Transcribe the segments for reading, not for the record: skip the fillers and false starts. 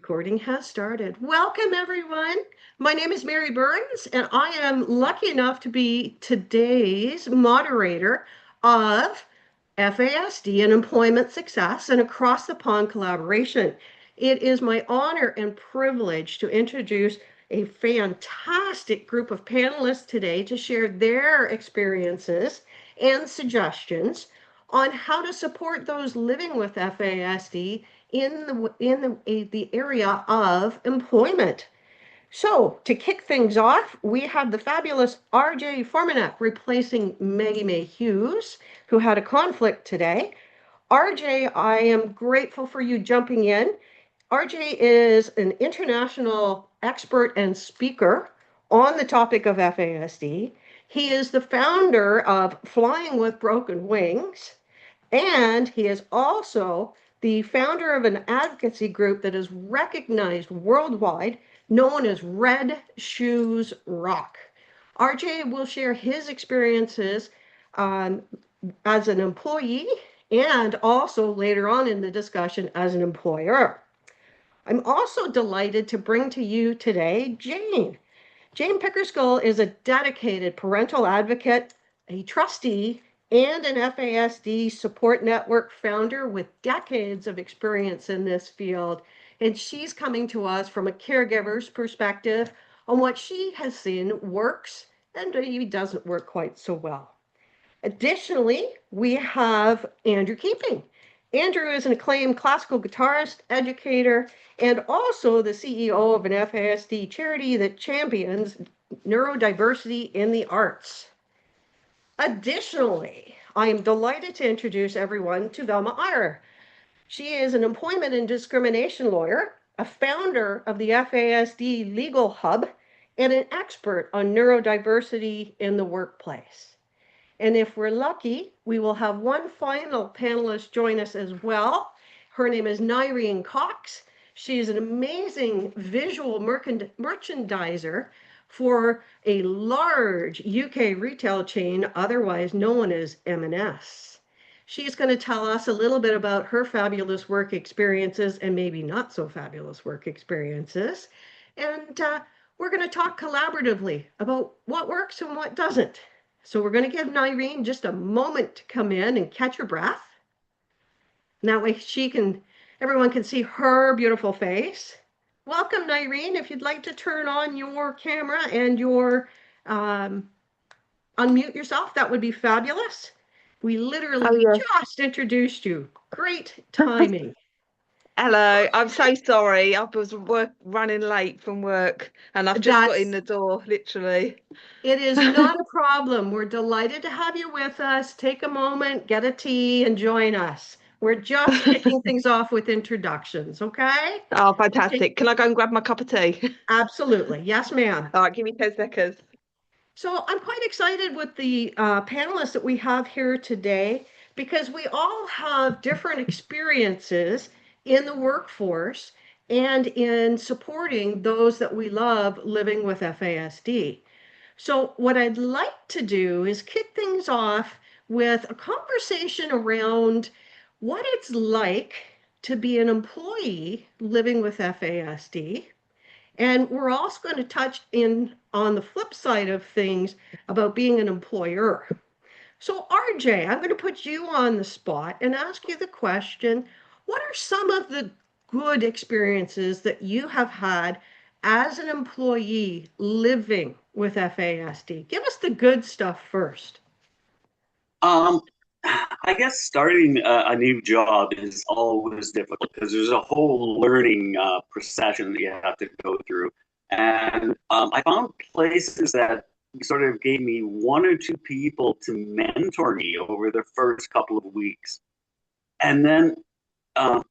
Recording has started. Welcome, everyone. My name is Mary Byrnes, and I am lucky enough to be today's moderator of FASD and Employment Success and Across the Pond Collaboration. It is my honor and privilege to introduce a fantastic group of panelists today to share their experiences and suggestions on how to support those living with FASD in the area of employment. So to kick things off, we have the fabulous RJ Formanek replacing Maggie McHugh, who had a conflict today. RJ, I am grateful for you jumping in. RJ is an international expert and speaker on the topic of FASD. He is the founder of Flying with Broken Wings, and he is also the founder of an advocacy group that is recognized worldwide, known as Red Shoes Rock. RJ will share his experiences as an employee and also later on in the discussion as an employer. I'm also delighted to bring to you today Jane. Jane Pickersgill is a dedicated parental advocate, a trustee, and an FASD support network founder with decades of experience in this field. And she's coming to us from a caregiver's perspective on what she has seen works and maybe doesn't work quite so well. Additionally, we have Andrew Keeping. Andrew is an acclaimed classical guitarist, educator, and also the CEO of an FASD charity that champions neurodiversity in the arts. Additionally, I am delighted to introduce everyone to Velma Eyre. She is an employment and discrimination lawyer, a founder of the FASD Legal Hub, and an expert on neurodiversity in the workplace. And if we're lucky, we will have one final panelist join us as well. Her name is Nyrene Cox. She is an amazing visual merchandiser for a large UK retail chain, otherwise known as M&S. She's going to tell us a little bit about her fabulous work experiences and maybe not so fabulous work experiences. And we're going to talk collaboratively about what works and what doesn't. So we're going to give Nyrene just a moment to come in and catch her breath. And that way everyone can see her beautiful face. Welcome, Nyrene. If you'd like to turn on your camera and your unmute yourself, that would be fabulous. We literally just introduced you. Great timing. Hello, I'm so sorry. I was running late from work and I've just got in the door, literally. It is not a problem. We're delighted to have you with us. Take a moment, get a tea, and join us. We're just kicking things off with introductions, okay? Oh, fantastic. Can I go and grab my cup of tea? Absolutely. Yes, ma'am. All right, give me 10 seconds. So I'm quite excited with the panelists that we have here today because we all have different experiences in the workforce and in supporting those that we love living with FASD. So what I'd like to do is kick things off with a conversation around what it's like to be an employee living with FASD. And we're also going to touch in on the flip side of things about being an employer. So RJ, I'm going to put you on the spot and ask you the question, what are some of the good experiences that you have had as an employee living with FASD? Give us the good stuff first. I guess starting a new job is always difficult because there's a whole learning procession that you have to go through. And I found places that sort of gave me one or two people to mentor me over the first couple of weeks. And then, and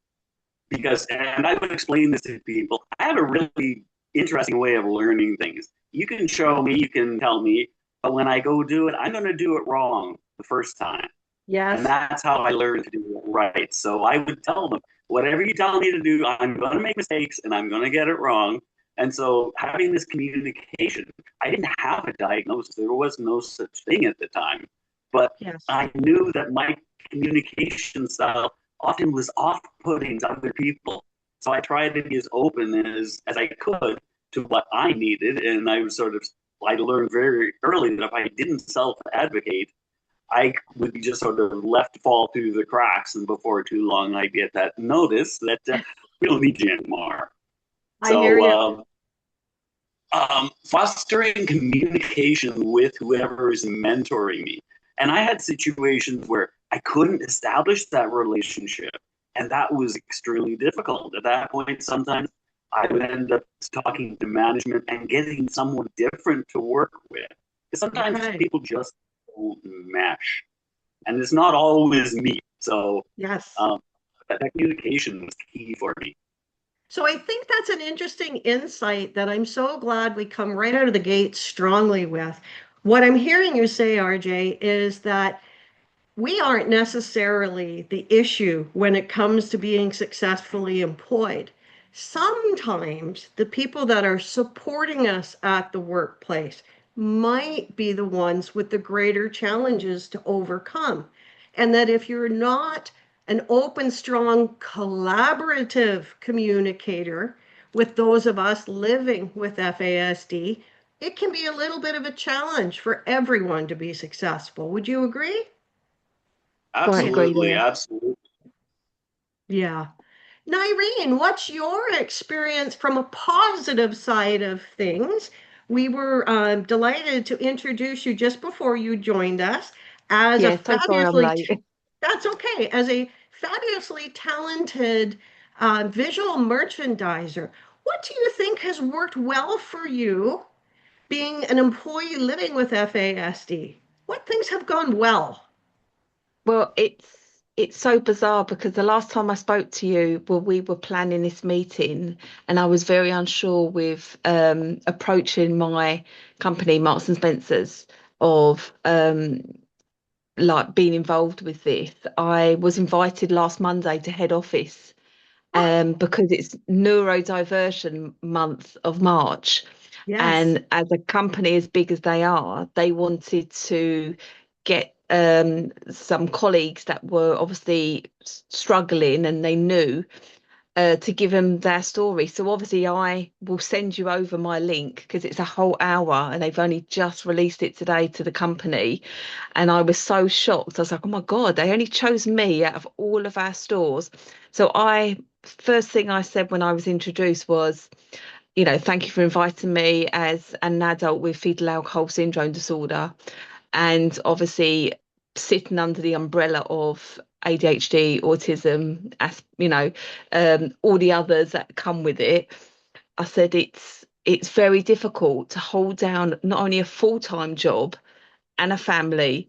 I would explain this to people, I have a really interesting way of learning things. You can show me, you can tell me, but when I go do it, I'm going to do it wrong the first time. Yes. And that's how I learned to do it right. So I would tell them, whatever you tell me to do, I'm going to make mistakes and I'm going to get it wrong. And so having this communication, I didn't have a diagnosis. There was no such thing at the time. But yes, I knew that my communication style often was off-putting to other people. So I tried to be as open as I could to what I needed. And I learned very early that if I didn't self-advocate, I would be just sort of left to fall through the cracks. And before too long, I get that notice that we don't need you anymore. I hear you. Fostering communication with whoever is mentoring me. And I had situations where I couldn't establish that relationship. And that was extremely difficult. At that point, sometimes I would end up talking to management and getting someone different to work with. Because sometimes people just don't mesh. And it's not always me. So yes, that communication was key for me. So I think that's an interesting insight that I'm so glad we come right out of the gate strongly with. What I'm hearing you say, RJ, is that we aren't necessarily the issue when it comes to being successfully employed. Sometimes the people that are supporting us at the workplace might be the ones with the greater challenges to overcome. And that if you're not an open, strong, collaborative communicator with those of us living with FASD, it can be a little bit of a challenge for everyone to be successful. Would you agree? Absolutely, absolutely. Yeah. Nyrene, what's your experience from a positive side of things? We were delighted to introduce you just before you joined us as a so sorry I'm late. That's okay, as a fabulously talented visual merchandiser. What do you think has worked well for you being an employee living with FASD? What things have gone well? Well, it's so bizarre because the last time I spoke to you, well, we were planning this meeting, and I was very unsure with approaching my company, Marks and Spencers, of like being involved with this. I was invited last Monday to head office because it's neurodiversion month of March. Yes. And as a company as big as they are, they wanted to get some colleagues that were obviously struggling and they knew to give them their story. So obviously I will send you over my link because it's a whole hour and they've only just released it today to the company. And I was so shocked. I was like, oh my God, they only chose me out of all of our stores. So first thing I said when I was introduced was, thank you for inviting me as an adult with fetal alcohol syndrome disorder. And obviously sitting under the umbrella of ADHD, autism, as all the others that come with it. I said it's very difficult to hold down not only a full-time job and a family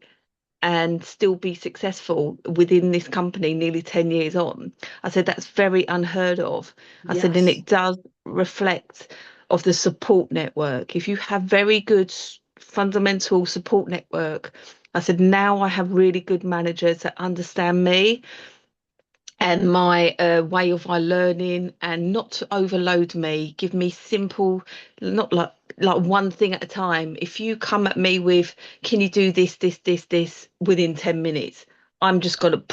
and still be successful within this company nearly 10 years on. I said that's very unheard of. I said, and it does reflect of the support network. If you have very good fundamental support network, I said, now I have really good managers that understand me and my way of my learning and not to overload me, give me simple, not like one thing at a time. If you come at me with, can you do this within 10 minutes, I'm just gonna,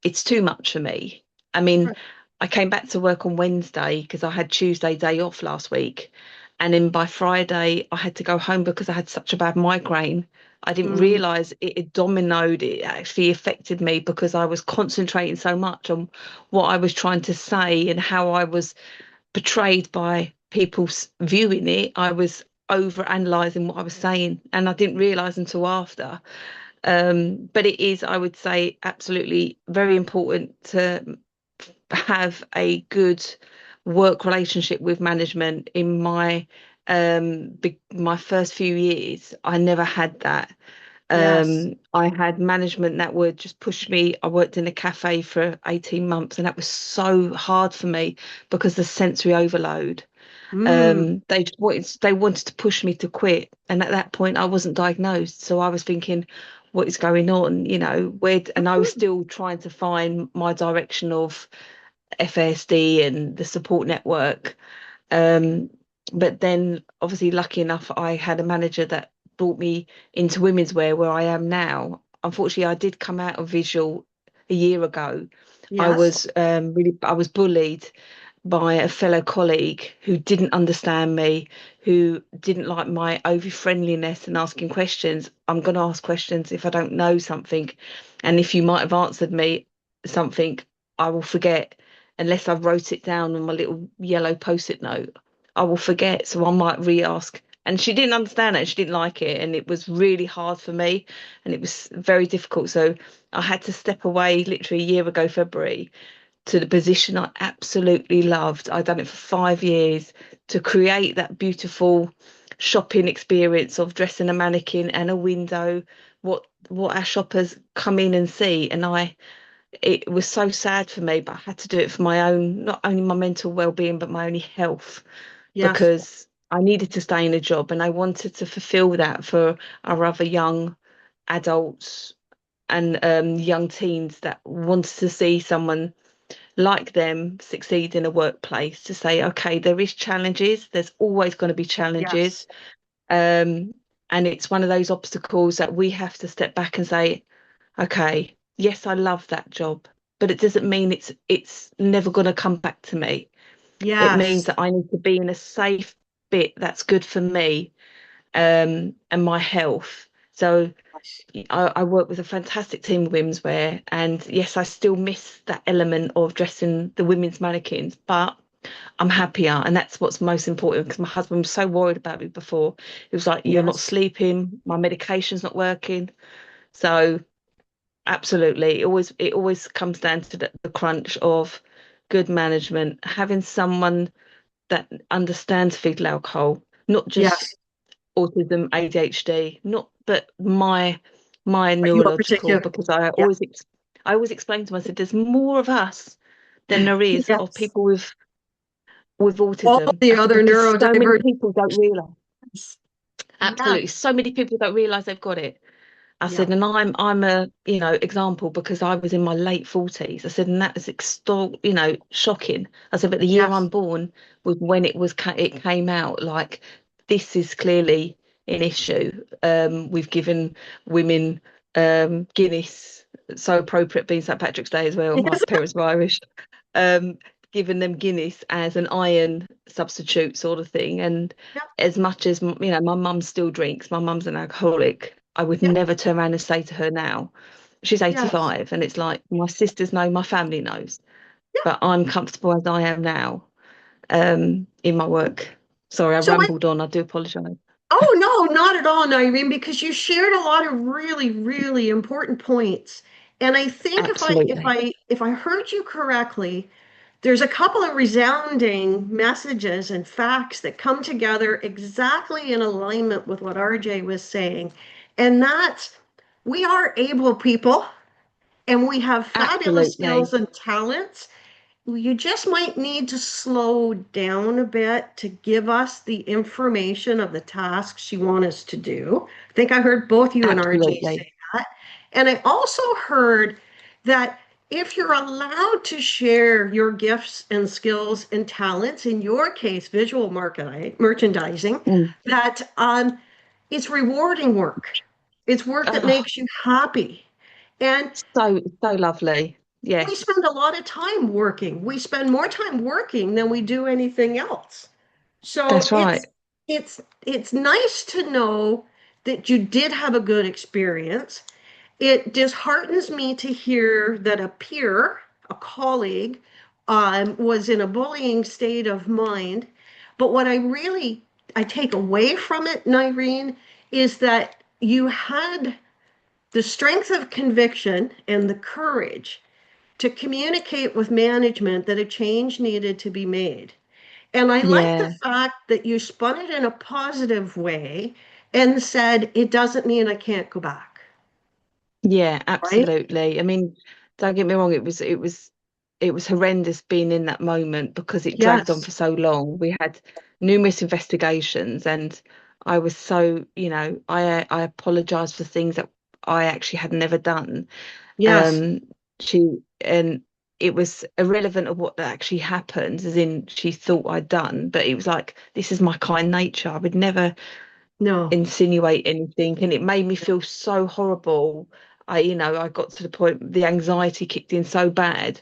it's too much for me. I mean, I came back to work on Wednesday because I had Tuesday day off last week. And then by Friday, I had to go home because I had such a bad migraine. I didn't realise it had dominoed. It actually affected me because I was concentrating so much on what I was trying to say and how I was portrayed by people viewing it. I was over analysing what I was saying, and I didn't realise until after. But it is, I would say, absolutely very important to have a good work relationship with management. In my first few years, I never had that. I had management that would just push me. I worked in a cafe for 18 months and that was so hard for me because the sensory overload. They wanted to push me to quit, and at that point I wasn't diagnosed, so I was thinking, what is going on, and I was still trying to find my direction of FASD and the support network. But then obviously lucky enough I had a manager that brought me into women's wear where I am now. Unfortunately, I did come out of visual a year ago. I was bullied by a fellow colleague who didn't understand me, who didn't like my over friendliness and asking questions. I'm going to ask questions if I don't know something. And if you might have answered me something, I will forget unless I wrote it down on my little yellow post-it note. I will forget. So I might re-ask. And she didn't understand it. She didn't like it. And it was really hard for me. And it was very difficult. So I had to step away literally a year ago, February, to the position I absolutely loved. I'd done it for 5 years to create that beautiful shopping experience of dressing a mannequin and a window, what our shoppers come in and see. And it was so sad for me, but I had to do it for my own, not only my mental well-being, but my own health, Yes. because I needed to stay in a job and I wanted to fulfill that for our other young adults and young teens that wanted to see someone like them succeed in a workplace, to say, okay, there is challenges, there's always going to be challenges. Yes. And it's one of those obstacles that we have to step back and say, okay, yes, I love that job, but it doesn't mean it's never going to come back to me. It means Yes. that I need to be in a safe bit that's good for me, and my health. So I work with a fantastic team of women's wear, and yes, I still miss that element of dressing the women's mannequins, but I'm happier, and that's what's most important, because my husband was so worried about me before. He was like, "You're not Yes. sleeping, my medication's not working." So absolutely, it always comes down to the crunch of good management, having someone that understands fetal alcohol, not just Yes. autism, ADHD, not but my But you are neurological, particular. because I Yeah. always explain to myself there's more of us than there is of Yes. people with All autism. the I said, other because so many neurodivergent. people don't realize. Yes. Absolutely, so many people don't realize they've got it. I Yeah. said, and I'm a example, because I was in my late 40s. I said, and that is shocking. I said, but the year I'm Yes. born was when it came out, like, this is clearly an issue. We've given women Guinness, so appropriate being St. Patrick's Day as well. My Yes. parents were Irish. Um, Giving them Guinness as an iron substitute sort of thing. And Yeah. as much as my mum still drinks, my mum's an alcoholic. I would Yeah. never turn around and say to her now, she's Yes. 85, and it's like my sisters know, my family knows, Yeah. but I'm comfortable as I am now, in my work. Sorry, I So rambled on. I do apologise. oh no, not at all, Nyrene, because you shared a lot of really, really important points. And I think Absolutely. if I heard you correctly, there's a couple of resounding messages and facts that come together exactly in alignment with what RJ was saying. And that's, we are able people and we have fabulous Absolutely. skills and talents. You just might need to slow down a bit to give us the information of the tasks you want us to do. I think I heard both you and RJ Absolutely. say that. And I also heard that if you're allowed to share your gifts and skills and talents, in your case, visual merchandising, Mm. that it's rewarding work. It's work that Oh, makes you happy. And so lovely. we Yes, spend a lot of time working. We spend more time working than we do anything else. So that's right. it's nice to know that you did have a good experience. It disheartens me to hear that a peer, a colleague, was in a bullying state of mind. But what I take away from it, Nyrene, is that you had the strength of conviction and the courage to communicate with management that a change needed to be made. And I like the Yeah. fact that you spun it in a positive way and said, it doesn't mean I can't go back, Yeah, right? absolutely. I mean, don't get me wrong, it was horrendous being in that moment, because it dragged on Yes, for so long. We had numerous investigations, and I was so, I apologized for things that I actually had never done. yes, Um, she and it was irrelevant of what actually happened, as in she thought I'd done, but it was like, this is my kind nature. I would never no, insinuate anything, and it made me feel so horrible. I got to the point, the anxiety kicked in so bad,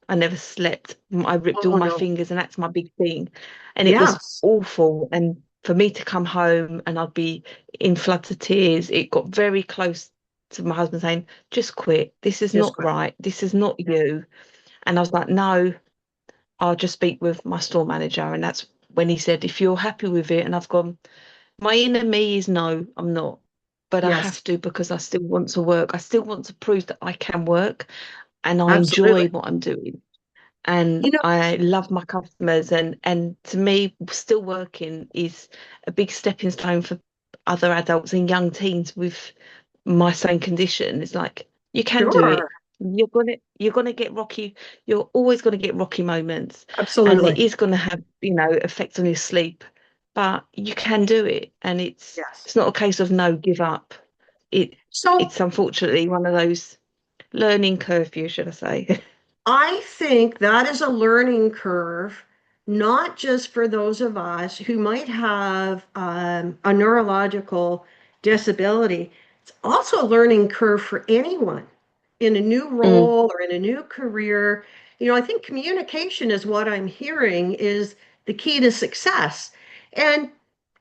I never slept. I ripped all Oh my no. fingers, and that's my big thing. And it was Yes. awful. And for me to come home and I'd be in floods of tears, it got very close to my husband saying, just quit. This is Just not quit. right. This is not you. And I was like, no, I'll just speak with my store manager. And that's when he said, if you're happy with it. And I've gone, my inner me is no, I'm not. But I Yes. have to because I still want to work. I still want to prove that I can work and I Absolutely. enjoy what I'm doing. And You know, I love my customers, and to me, still working is a big stepping stone for other adults and young teens with my same condition. It's like you can do it. sure. You're gonna get rocky. You're always gonna get rocky moments, and it Absolutely. is gonna have, effects on your sleep. But you can do it, and it's Yes. it's not a case of no, give up. It So it's unfortunately one of those learning curve for you, should I say? I think that is a learning curve, not just for those of us who might have a neurological disability. It's also a learning curve for anyone in a new Mm, role or in a new career. I think communication is what I'm hearing is the key to success. And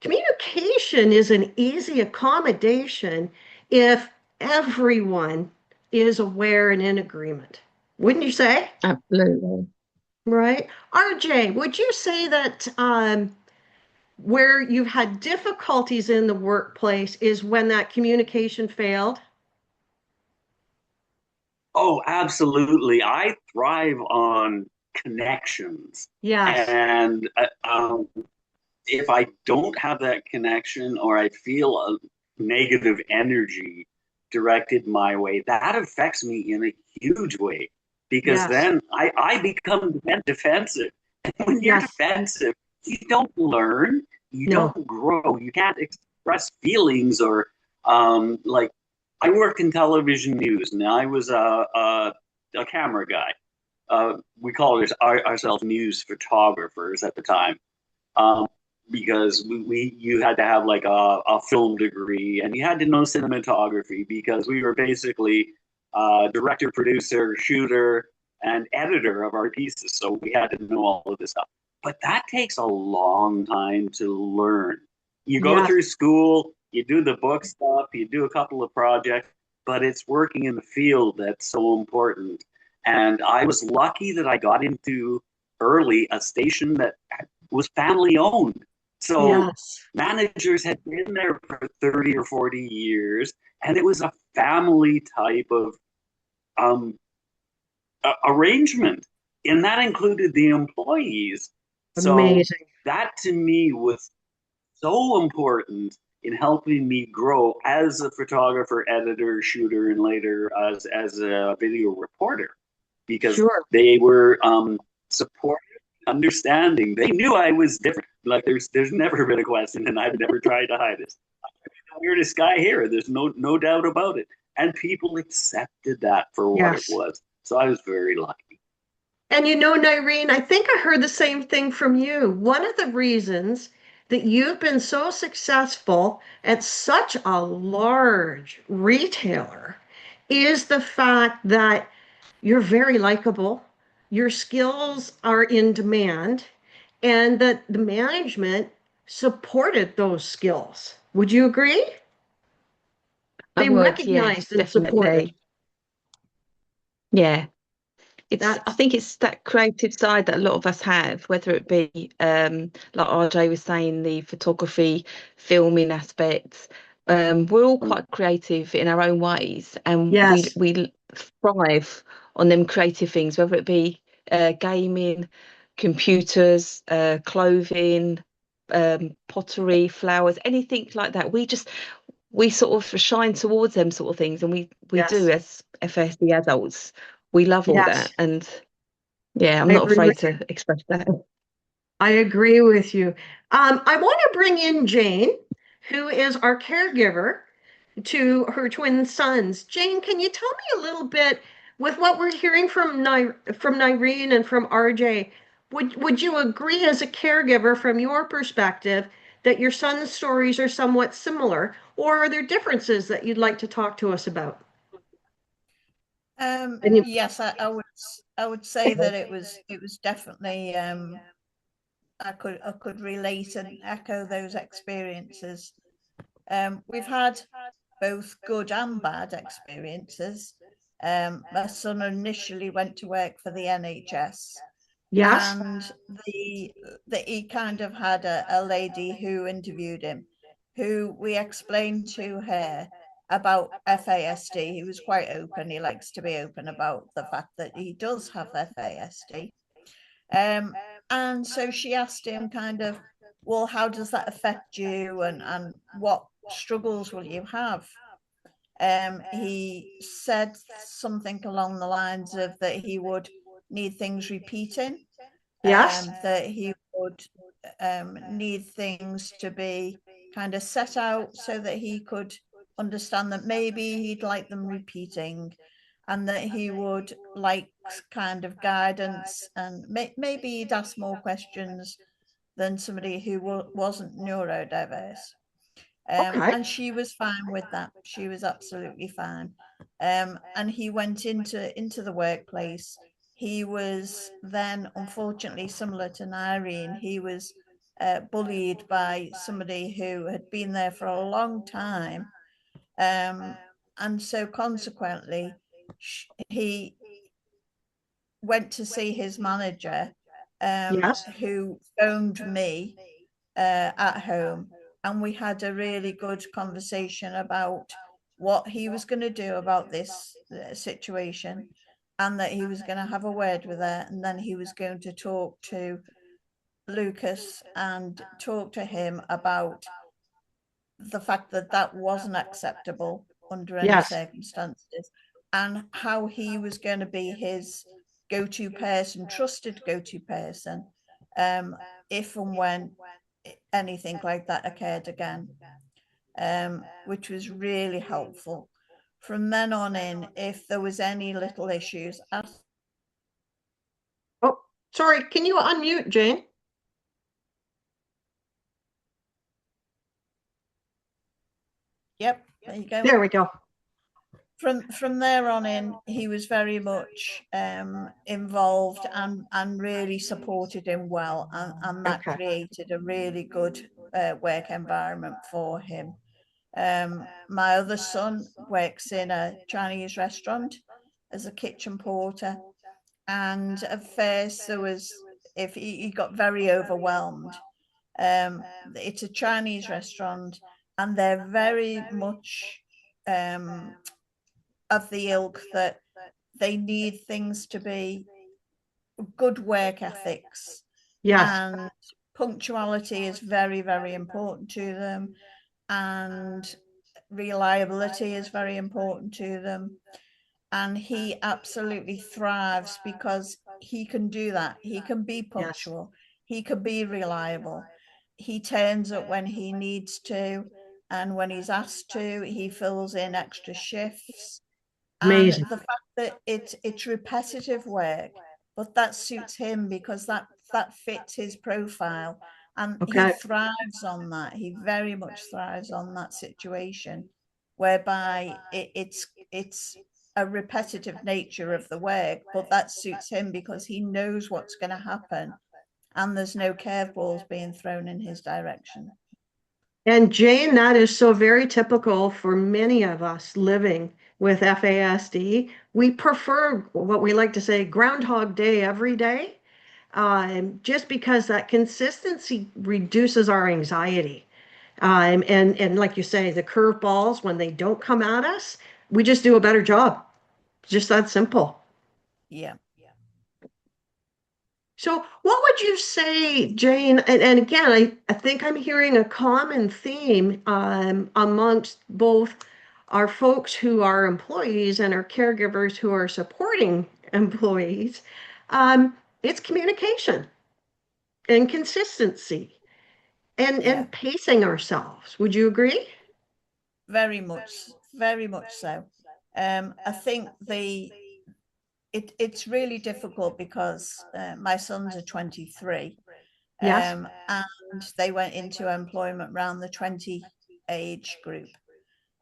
communication is an easy accommodation if everyone is aware and in agreement. Wouldn't you say? absolutely. Right. RJ, would you say that where you've had difficulties in the workplace is when that communication failed? Oh, absolutely. I thrive on connections. Yes. And if I don't have that connection or I feel a negative energy directed my way, that affects me in a huge way because Yes. then I become defensive. And when you're Yes. defensive, you don't learn, you No. don't grow, you can't express feelings or like I worked in television news and I was a camera guy. We called ourselves news photographers at the time. Um, because you had to have like a film degree and you had to know cinematography because we were basically director, producer, shooter, and editor of our pieces. So we had to know all of this stuff. But that takes a long time to learn. You go Yes. through school, you do the book stuff, you do a couple of projects, but it's working in the field that's so important. And I was lucky that I got into early a station that was family owned. So Yes. managers had been there for 30 or 40 years, and it was a family type of um, arrangement. And that included the employees. So Amazing. that to me was so important in helping me grow as a photographer, editor, shooter, and later as a video reporter because Sure. they were supportive, understanding. They knew I was different. Like there's never been a question, and I've never tried to hide it. I'm the weirdest guy here. There's no doubt about it. And people accepted that for what it Yes. was. So I was very lucky. And Nyrene, I think I heard the same thing from you. One of the reasons that you've been so successful at such a large retailer is the fact that you're very likable, your skills are in demand, and that the management supported those skills. Would you agree? I They would, yeah, recognized and supported. definitely. Yeah. I That's, think it's that creative side that a lot of us have, whether it be like RJ was saying, the photography, filming aspects. We're all quite creative in our own ways, and we yes, we thrive on them creative things, whether it be gaming, computers, clothing, pottery, flowers, anything like that. We sort of shine towards them sort of things, and we do yes, as FASD adults. We love all yes. that, and yeah, I'm I not agree afraid with to express that. I agree with you. I want to bring in Jane, who is our caregiver to her twin sons. Jane, can you tell me a little bit with what we're hearing from from Nyrene and from RJ? Would you agree as a caregiver from your perspective that your son's stories are somewhat similar, or are there differences that you'd like to talk to us about? And Yes, I would I would say that it was definitely I could relate and echo those experiences. We've had both good and bad experiences. My son initially went to work for the NHS. Yes. And he kind of had a lady who interviewed him, who we explained to her about FASD. He was quite open. He likes to be open about the fact that he does have FASD. And so she asked him kind of, well, how does that affect you, and what struggles will you have? He said something along the lines of that he would need things repeating, Yes. that he would need things to be kind of set out so that he could understand that maybe he'd like them repeating, and that he would like kind of guidance, and maybe he'd ask more questions than somebody who wasn't neurodiverse. Okay. And she was fine with that. She was absolutely fine. And he went into the workplace. He was then, unfortunately, similar to Nyrene, he was bullied by somebody who had been there for a long time. And so consequently, he went to see his manager, Yes. who phoned me at home, and we had a really good conversation about what he was going to do about this situation, and that he was going to have a word with her, and then he was going to talk to Lucas and talk to him about the fact that that wasn't acceptable under any Yes. circumstances, and how he was going to be his go-to person, trusted go-to person, if and when anything like that occurred again, which was really helpful. From then on in, if there was any little issues, Oh, sorry. Can you unmute, Jane? yep, there you go. There we go. From there on in, he was very much involved, and really supported him well, and that Okay. created a really good work environment for him. My other son works in a Chinese restaurant as a kitchen porter, and at first there was, if he got very overwhelmed. It's a Chinese restaurant, and they're very much of the ilk that they need things to be good work ethics, Yes. and punctuality is very, very important to them, and reliability is very important to them. And he absolutely thrives because he can do that. He can be punctual. Yes. He can be reliable. He turns up when he needs to, and when he's asked to, he fills in extra shifts. Amazing. And the fact that it's repetitive work, but that suits him because that fits his profile, and okay. He thrives on that. He very much thrives on that situation, whereby it's a repetitive nature of the work, but that suits him because he knows what's going to happen, and there's no curveballs being thrown in his direction. And Jane, that is so very typical for many of us living with FASD. We prefer what we like to say Groundhog Day every day, just because that consistency reduces our anxiety. And like you say, the curveballs, when they don't come at us, we just do a better job. Just that simple. Yeah. So what would you say, Jane? And again, I think I'm hearing a common theme amongst both our folks who are employees and our caregivers who are supporting employees. It's communication and consistency and pacing ourselves. Would you agree? Very much so. I think it's really difficult because my sons are 23, Yes. and they went into employment around the 20 age group,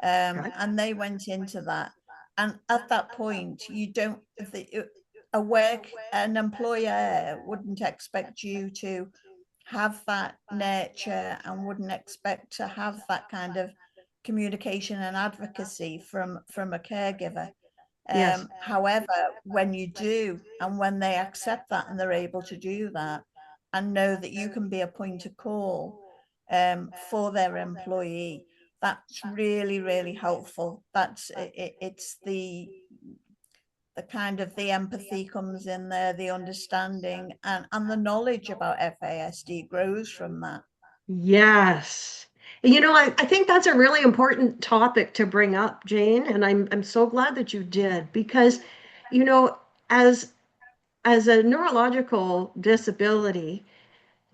Okay. and they went into that, and at that point you don't, an employer wouldn't expect you to have that nurture and wouldn't expect to have that kind of communication and advocacy from a caregiver. Yes. However, when you do, and when they accept that and they're able to do that and know that you can be a point of call for their employee, that's really, really helpful. It's the kind of the empathy comes in there, the understanding and the knowledge about FASD grows from that. Yes. I think that's a really important topic to bring up, Jane, and I'm so glad that you did because, you know, as a neurological disability,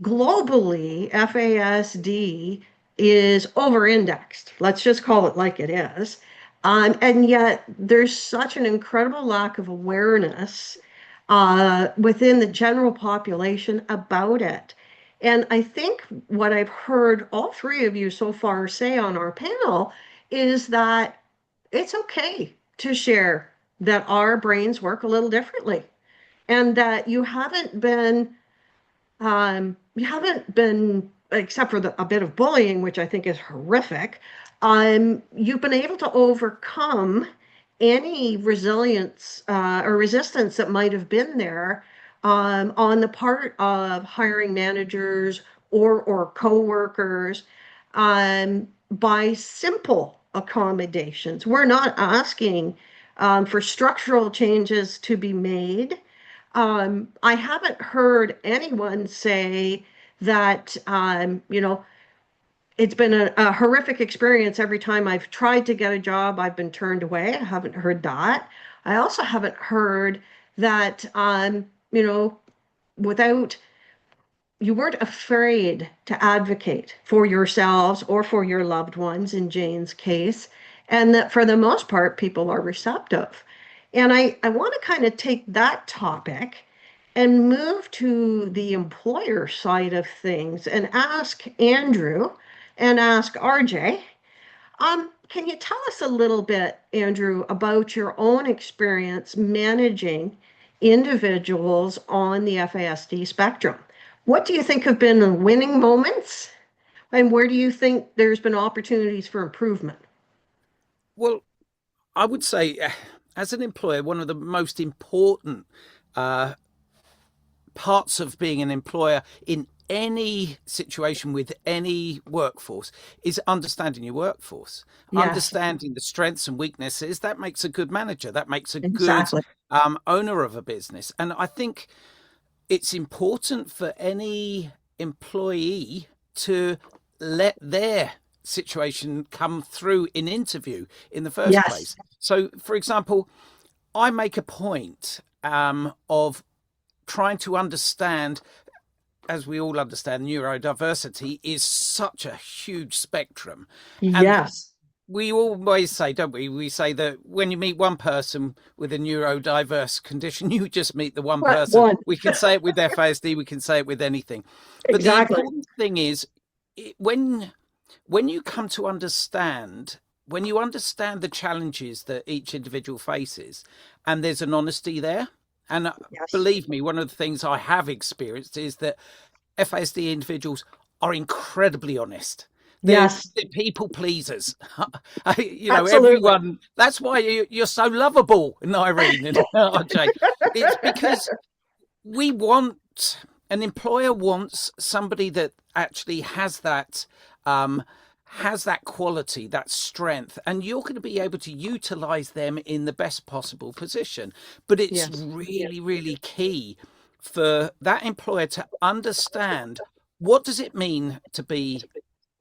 globally, FASD is over-indexed. Let's just call it like it is. And yet there's such an incredible lack of awareness within the general population about it. And I think what I've heard all three of you so far say on our panel is that it's okay to share that our brains work a little differently and that you haven't been, except for a bit of bullying, which I think is horrific, you've been able to overcome any resilience or resistance that might have been there on the part of hiring managers or coworkers by simple accommodations. We're not asking for structural changes to be made. I haven't heard anyone say that, it's been a horrific experience every time I've tried to get a job, I've been turned away. I haven't heard that. I also haven't heard that, without, you weren't afraid to advocate for yourselves or for your loved ones in Jane's case, and that for the most part, people are receptive. And I want to kind of take that topic and move to the employer side of things and ask Andrew and ask RJ. Can you tell us a little bit, Andrew, about your own experience managing individuals on the FASD spectrum? What do you think have been the winning moments? And where do you think there's been opportunities for improvement? Well, I would say, as an employer, one of the most important parts of being an employer in any situation with any workforce is understanding your workforce, understanding the strengths and weaknesses. That makes a good manager. That makes a good owner of a business. And I think it's important for any employee to let their situation come through in interview in the first place. So, for example, I make a point of trying to understand, as we all understand, neurodiversity is such a huge spectrum. And we always say, don't we? We say that when you meet one person with a neurodiverse condition, you just meet the one person. We can say it with FASD, we can say it with anything. But the important thing is, when you come to understand, when you understand the challenges that each individual faces, and there's an honesty there, and believe me, one of the things I have experienced is that FASD individuals are incredibly honest. They're people pleasers. Everyone. That's why you're so lovable, Nyrene and RJ. It's because an employer wants somebody that actually has that quality, that strength, and you're going to be able to utilize them in the best possible position. But it's really, really key for that employer to understand, what does it mean to be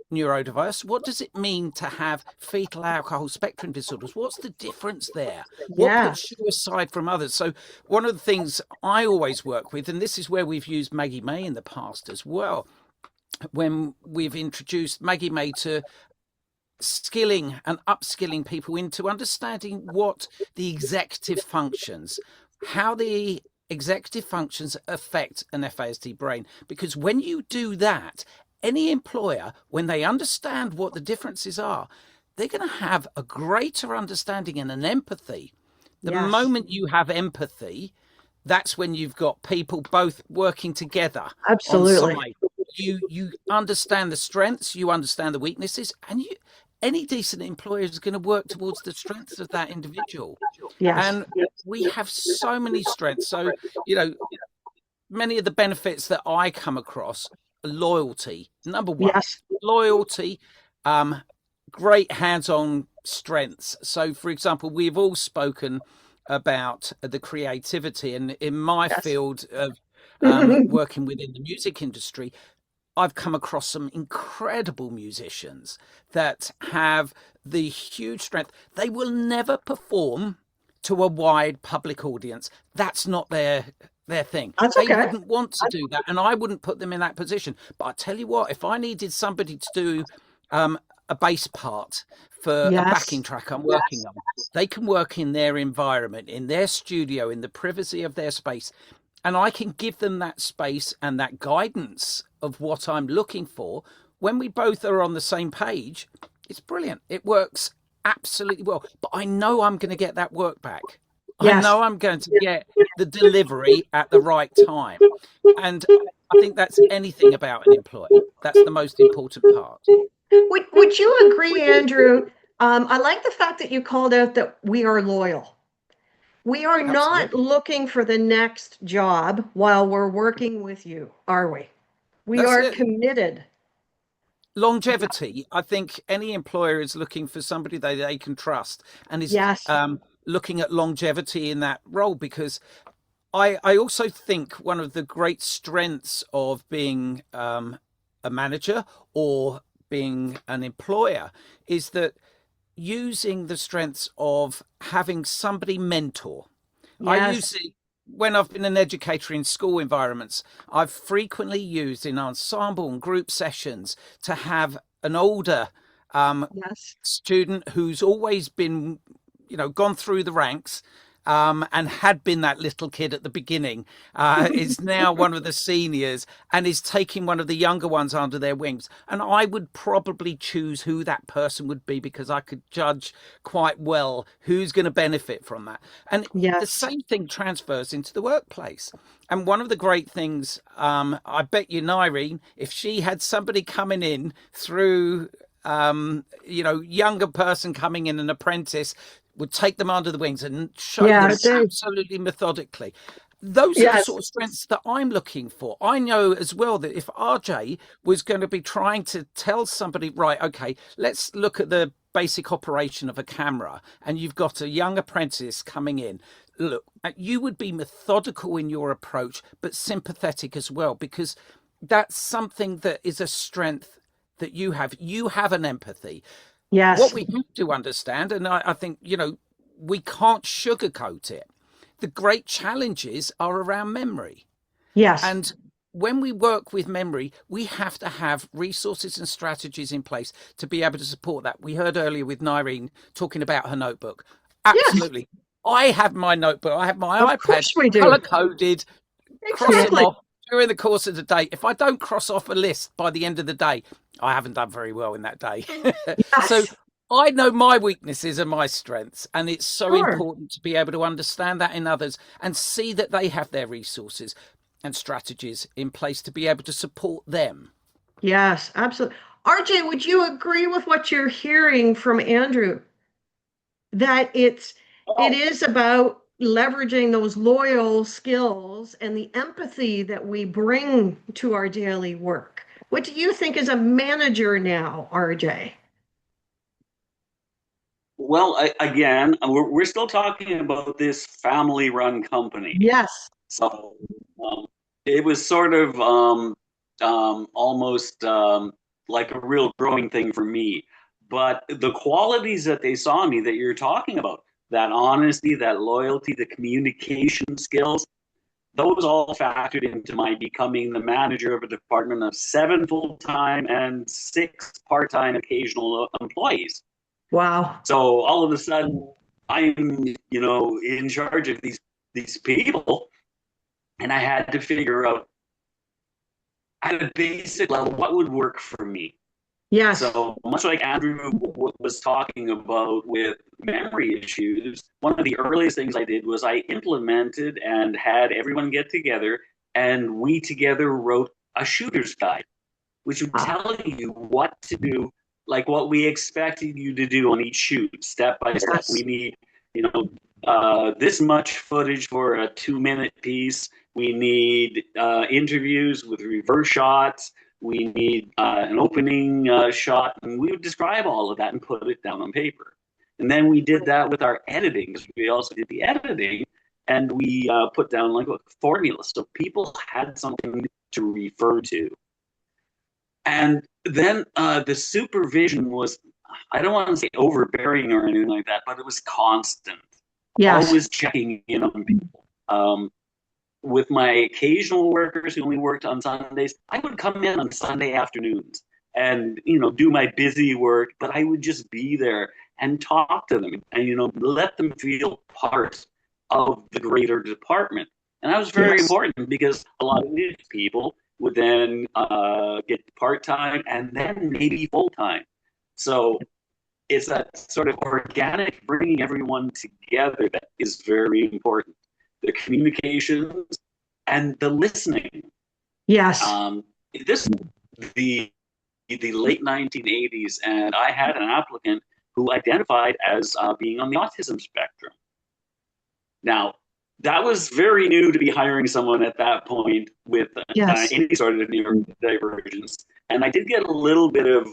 neurodiverse? What does it mean to have fetal alcohol spectrum disorders? What's the difference there? What puts you aside from others? So one of the things I always work with, and this is where we've used Maggie May in the past as well, when we've introduced Maggie May to skilling and upskilling people into understanding what the executive functions, how the executive functions affect an FASD brain. Because when you do that, any employer, when they understand what the differences are, they're going to have a greater understanding and an empathy. The moment you have empathy, That's when you've got people both working together Absolutely. on site. You understand the strengths, you understand the weaknesses, and any decent employer is going to work towards the strengths of that individual. Yes. And we have so many strengths. So, many of the benefits that I come across are loyalty. Number one, yes. Loyalty, great hands-on strengths. So, for example, we've all spoken about the creativity, and in my Yes. field of working within the music industry, I've come across some incredible musicians that have the huge strength. They will never perform to a wide public audience. That's not their thing. That's They okay. wouldn't want to do that, and I wouldn't put them in that position. But I tell you what, if I needed somebody to do a bass part for Yes. a backing track I'm working on, they can work in their environment, in their studio, in the privacy of their space, and I can give them that space and that guidance of what I'm looking for. When we both are on the same page, it's brilliant. It works absolutely well. But I know I'm going to get that work back. Yes. I know I'm going to get the delivery at the right time. And I think that's anything about an employer. That's the most important part. Would you agree, Andrew? I like the fact that you called out that we are loyal. We are not Absolutely. looking for the next job while we're working with you, are we? We That's are it. committed. Longevity. I think any employer is looking for somebody they can trust, and is Yes. looking at longevity in that role, because I also think one of the great strengths of being a manager or being an employer is that using the strengths of having somebody mentor. I Yes. use it when I've been an educator in school environments. I've frequently used in ensemble and group sessions to have an older Yes. student who's always been, gone through the ranks, and had been that little kid at the beginning, is now one of the seniors and is taking one of the younger ones under their wings. And I would probably choose who that person would be, because I could judge quite well who's going to benefit from that. And Yes. the same thing transfers into the workplace. And one of the great things, I bet you, Nyrene, if she had somebody coming in through, younger person coming in, an apprentice, would take them under the wings and show them absolutely methodically. Those are the sort of strengths that I'm looking for. I know as well that if RJ was going to be trying to tell somebody, right, okay, let's look at the basic operation of a camera, and you've got a young apprentice coming in, look, you would be methodical in your approach, but sympathetic as well, because that's something that is a strength that you have. You have an empathy. Yes. What we have to understand, and I think, we can't sugarcoat it. The great challenges are around memory. Yes. And when we work with memory, we have to have resources and strategies in place to be able to support that. We heard earlier with Nyrene talking about her notebook. Absolutely. Yes. I have my notebook. I have my iPad color-coded, cross them off during the course of the day. If I don't cross off a list by the end of the day, I haven't done very well in that day. Yes. So I know my weaknesses and my strengths, and it's so important to be able to understand that in others and see that they have their resources and strategies in place to be able to support them. Yes, absolutely. RJ, would you agree with what you're hearing from Andrew? That it is about leveraging those loyal skills and the empathy that we bring to our daily work. What do you think as a manager now, RJ? Well, again, we're still talking about this family-run company. Yes. So it was sort of almost like a real growing thing for me. But the qualities that they saw in me that you're talking about, that honesty, that loyalty, the communication skills, those all factored into my becoming the manager of a department of 7 full-time and 6 part-time occasional employees. Wow. So all of a sudden, I'm, in charge of these people, and I had to figure out at a basic level what would work for me. Yes. So much like Andrew was talking about with memory issues, one of the earliest things I did was I implemented and had everyone get together, and we together wrote a shooter's guide, which would tell you what to do, like what we expected you to do on each shoot, step by step. We need, this much footage for a 2-minute piece. We need interviews with reverse shots. We need an opening shot, and we would describe all of that and put it down on paper. And then we did that with our editing, because we also did the editing, and we put down like a formula, so people had something to refer to. And then the supervision was, I don't want to say overbearing or anything like that, but it was constant. Yes. Always checking in on people. With my occasional workers who only worked on Sundays, I would come in on Sunday afternoons and, do my busy work, but I would just be there and talk to them and, let them feel part of the greater department. And that was very important, because a lot of these people would then get part-time and then maybe full-time. So it's that sort of organic bringing everyone together that is very important. The communications and the listening. Yes. This the late 1980s, and I had an applicant who identified as being on the autism spectrum. Now, that was very new to be hiring someone at that point with any sort of neurodivergence. And I did get a little bit of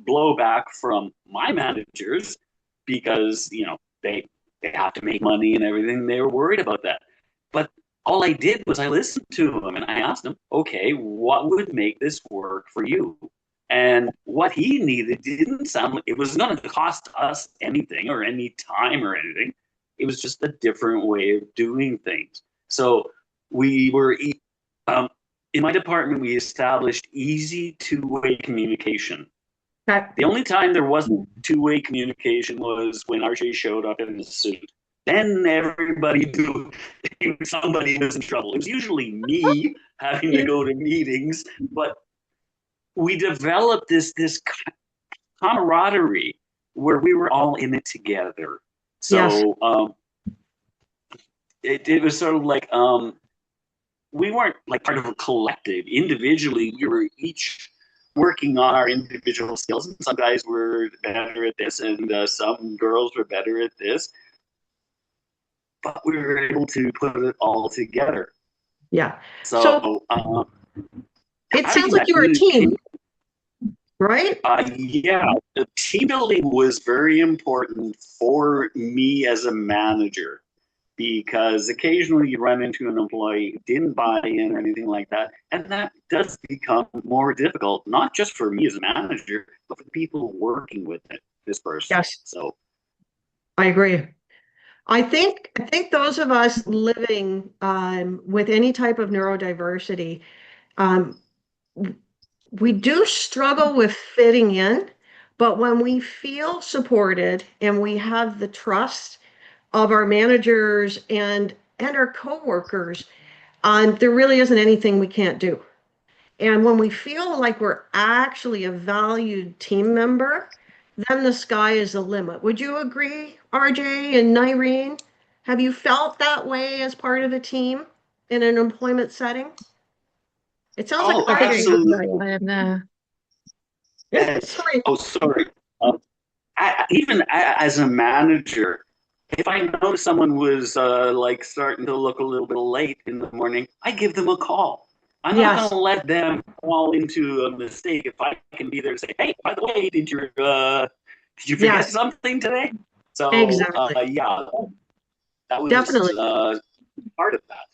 blowback from my managers, because, they have to make money and everything. They were worried about that. But all I did was I listened to them and I asked him, okay, what would make this work for you? And what he needed didn't sound like it was going to cost us anything or any time or anything. It was just a different way of doing things. So we were, in my department, we established easy two-way communication. The only time there wasn't two-way communication was when RJ showed up in a suit. Then everybody knew somebody was in trouble. It was usually me having to go to meetings, but we developed this camaraderie where we were all in it together. So it was sort of like we weren't like part of a collective. Individually, we were each working on our individual skills, and some guys were better at this, and some girls were better at this. But we were able to put it all together. Yeah. So it sounds like you were a team, right? Yeah. The team building was very important for me as a manager, because occasionally you run into an employee who didn't buy in or anything like that. And that does become more difficult, not just for me as a manager, but for the people working with this person. Yes. So I agree. I think those of us living with any type of neurodiversity, we do struggle with fitting in, but when we feel supported and we have the trust of our managers and our coworkers, there really isn't anything we can't do. And when we feel like we're actually a valued team member, then the sky is the limit. Would you agree, RJ and Nyrene? Have you felt that way as part of a team in an employment setting? It sounds like absolutely. I am there. Sorry. Oh, sorry. Even as a manager, if I notice someone was like starting to look a little bit late in the morning, I give them a call. I'm not going to let them fall into a mistake if I can be there to say, hey, by the way, did you forget something today? So that was definitely part of that.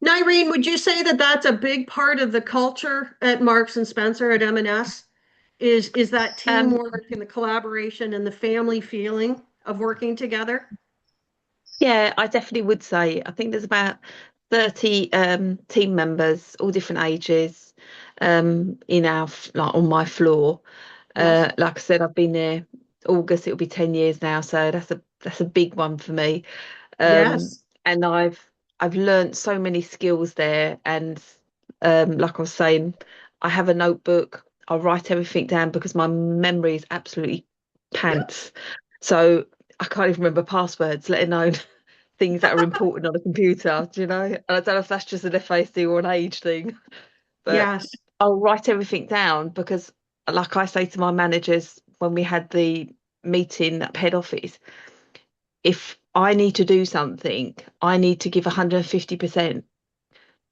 Nyrene, would you say that that's a big part of the culture at Marks and Spencer at M&S? Is that teamwork and the collaboration and the family feeling of working together? Yeah, I definitely would say. I think there's about 30 team members, all different ages, in our on my floor. Like I said, I've been there August. It'll be 10 years now, so that's a big one for me. And I've learned so many skills there. And like I was saying, I have a notebook. I write everything down because my memory is absolutely pants. So I can't even remember passwords, let alone things that are important on a computer, do you know? And I don't know if that's just an FASD or an age thing, but Yes. I'll write everything down because, like I say to my managers when we had the meeting at head office, if I need to do something, I need to give 150%.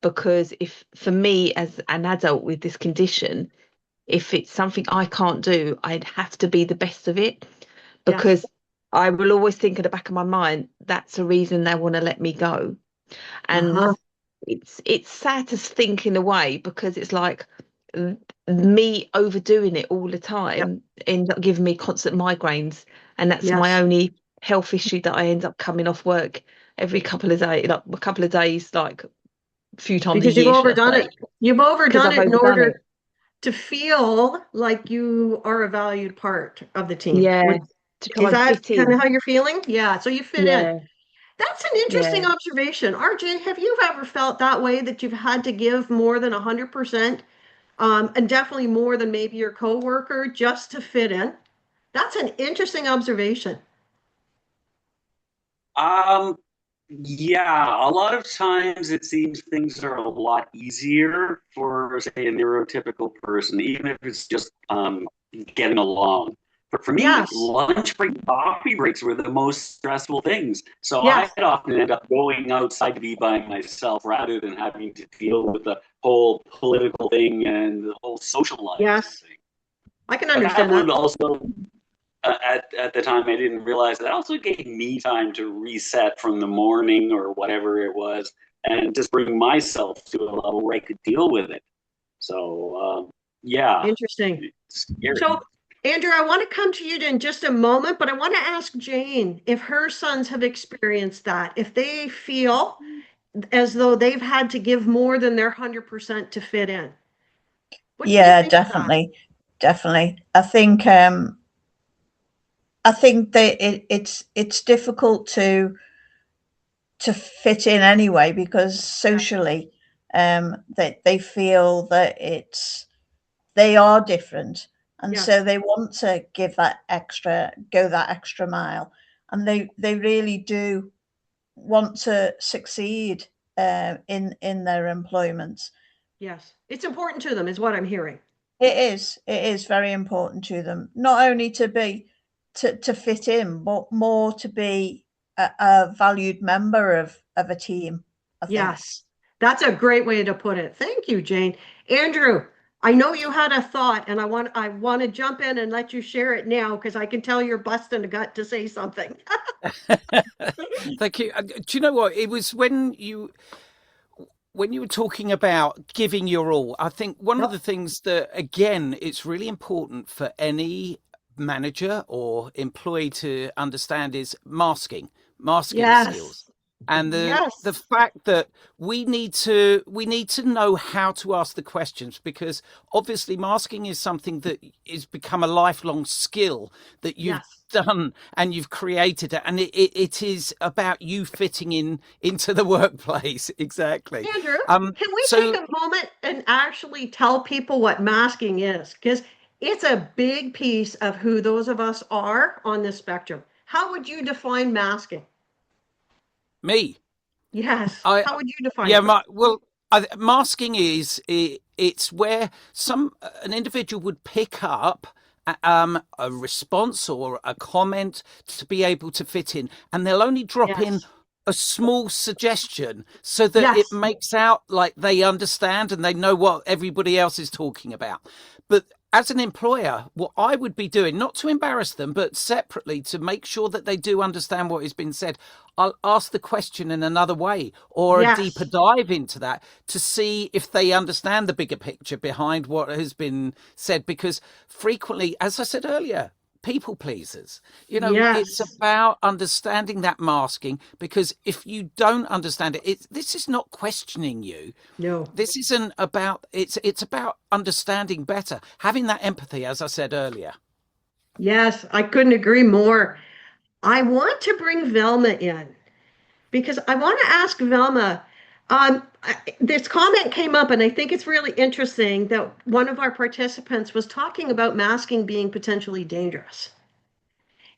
Because if for me as an adult with this condition, if it's something I can't do, I'd have to be the best of it, because I will always think at the back of my mind, that's a reason they want to let me go. And it's sad to think in a way, because it's like me overdoing it all the time ends up giving me constant migraines, and that's my only health issue, that I end up coming off work every couple of days, like a couple of days, like a few times Because a year. You've overdone it. You've overdone it in order to feel like you are a valued part of the team. Yeah. Is that kind of how you're feeling? Yeah. So you fit in. That's an interesting observation. RJ, have you ever felt that way, that you've had to give more than 100%, and definitely more than maybe your coworker, just to fit in? That's an interesting observation. Yeah, a lot of times it seems things are a lot easier for, say, a neurotypical person, even if it's just getting along. But for me, lunch break, coffee breaks were the most stressful things. So I'd often end up going outside to be by myself rather than having to deal with the whole political thing and the whole social life. Yes, I can understand that. Would also, at the time, I didn't realize that also gave me time to reset from the morning or whatever it was, and just bring myself to a level where I could deal with it. So, yeah. Interesting. So, Andrew, I want to come to you in just a moment, but I want to ask Jane if her sons have experienced that, if they feel as though they've had to give more than their 100% to fit in. Yeah, definitely. Definitely. I think that it's difficult to fit in anyway, because socially they feel that they are different, and so they want to go that extra mile, and they really do want to succeed in their employment. Yes, it's important to them, is what I'm hearing. It is very important to them, not only to fit in, but more to be a valued member of a team, I think. Yes, that's a great way to put it. Thank you, Jane. Andrew, I know you had a thought, and I want to jump in and let you share it now, because I can tell you're busting a gut to say something. Thank you. Do you know what? It was when you were talking about giving your all. I think one of the things that, again, it's really important for any manager or employee to understand is masking skills. And the fact that we need to know how to ask the questions, because obviously masking is something that is become a lifelong skill that you've done and you've created it, and it is about you fitting into the workplace. Exactly. Andrew, can we take a moment and actually tell people what masking is, because it's a big piece of who those of us are on this spectrum. How would you define masking? Me? Yes. How would you define it? Masking it's where an individual would pick up a response or a comment to be able to fit in, and they'll only drop in a small suggestion so that it makes out like they understand and they know what everybody else is talking about. But as an employer, what I would be doing, not to embarrass them, but separately to make sure that they do understand what has been said, I'll ask the question in another way, or a deeper dive into that to see if they understand the bigger picture behind what has been said. Because frequently, as I said earlier, people pleasers, it's about understanding that masking, because if you don't understand it, this is not questioning you. No, this isn't about, it's about understanding better, having that empathy, as I said earlier. Yes, I couldn't agree more. I want to bring Velma in, because I want to ask Velma, this comment came up, and I think it's really interesting that one of our participants was talking about masking being potentially dangerous.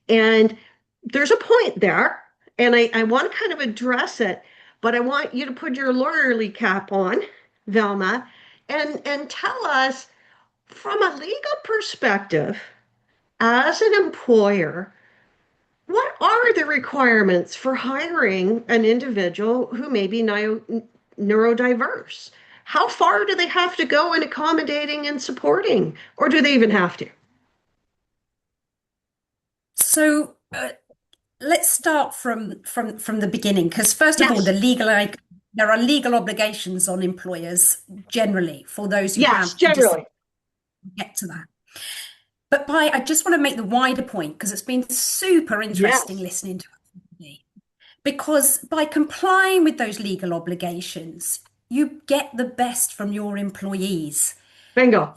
And there's a point there, and I want to kind of address it, but I want you to put your lawyerly cap on, Velma, and tell us from a legal perspective, as an employer, what are the requirements for hiring an individual who may be neurodiverse? How far do they have to go in accommodating and supporting, or do they even have to? So let's start from the beginning, because first of all, there are legal obligations on employers generally for those who have generally. Get to that. But I just want to make the wider point, because it's been super interesting listening to it, because by complying with those legal obligations, you get the best from your employees. Bingo.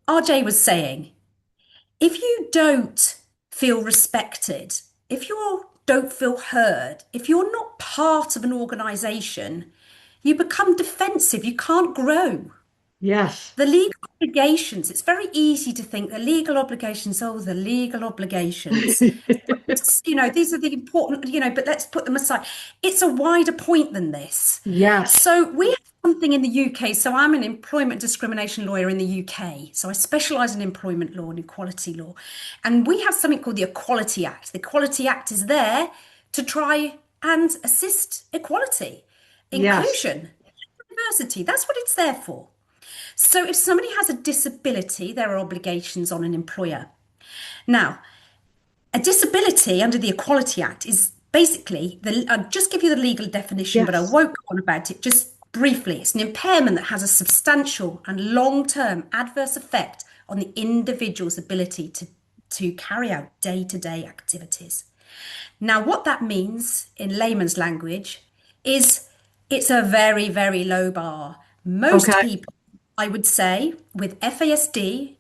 RJ was saying, if you don't feel respected, if you don't feel heard, if you're not part of an organization, you become defensive. You can't grow. Yes. The legal obligations, it's very easy to think the legal obligations, the legal obligations. These are the important, but let's put them aside. It's a wider point than this. Yes. So we have something in the UK. So I'm an employment discrimination lawyer in the UK. So I specialize in employment law and equality law. And we have something called the Equality Act. The Equality Act is there to try and assist equality, inclusion, diversity. That's what it's there for. So if somebody has a disability, there are obligations on an employer. Now, a disability under the Equality Act is basically, I'll just give you the legal definition, but I won't go on about it. Just briefly, it's an impairment that has a substantial and long-term adverse effect on the individual's ability to carry out day-to-day activities. Now, what that means in layman's language is it's a very, very low bar. Most people, I would say, with FASD,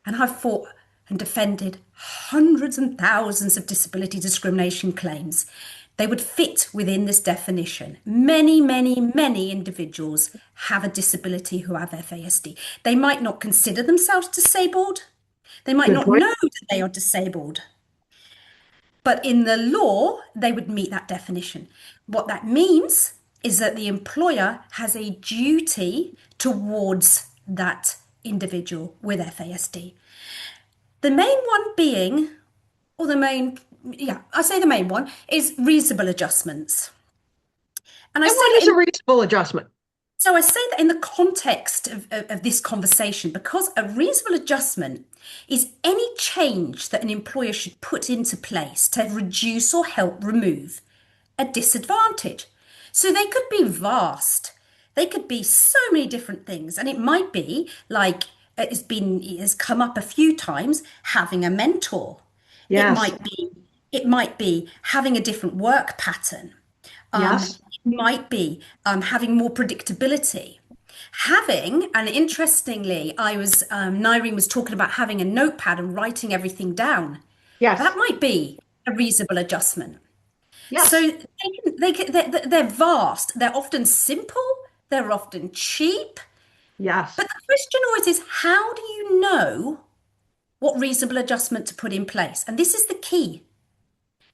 and I've fought and defended hundreds and thousands of disability discrimination claims, they would fit within this definition. Many, many, many individuals have a disability who have FASD. They might not consider themselves disabled. They might not know that they are disabled. But in the law, they would meet that definition. What that means is that the employer has a duty towards that individual with FASD. The main one being, the main one is reasonable adjustments. And what is a reasonable adjustment? So I say that in the context of this conversation, because a reasonable adjustment is any change that an employer should put into place to reduce or help remove a disadvantage. So they could be vast. They could be so many different things. And it might be like it has come up a few times, having a mentor. Yes. It might be having a different work pattern. Yes. It might be having more predictability. And interestingly, Nyrene was talking about having a notepad and writing everything down. Yes. That might be a reasonable adjustment. Yes. So they're vast. They're often simple. They're often cheap. Yes. But the question always is, how do you know what reasonable adjustment to put in place? And this is the key.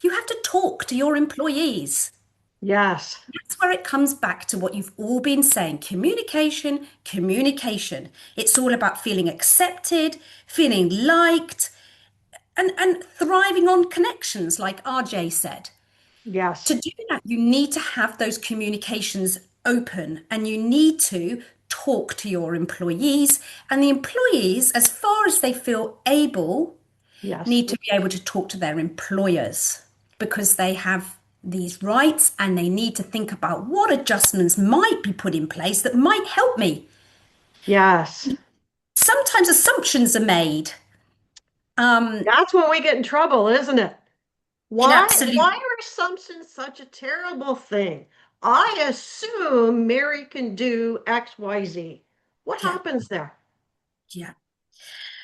You have to talk to your employees. Yes. That's where it comes back to what you've all been saying. Communication. It's all about feeling accepted, feeling liked, and thriving on connections, like RJ said. Yes. To do that, you need to have those communications open, and you need to talk to your employees, and the employees, as far as they feel able, need to be able to talk to their employers, because they have these rights and they need to think about what adjustments might be put in place that might help me. Yes. Sometimes assumptions are made. That's when we get in trouble, isn't it? Why are assumptions such a terrible thing? I assume Mary can do X, Y, Z. What happens there? Yeah.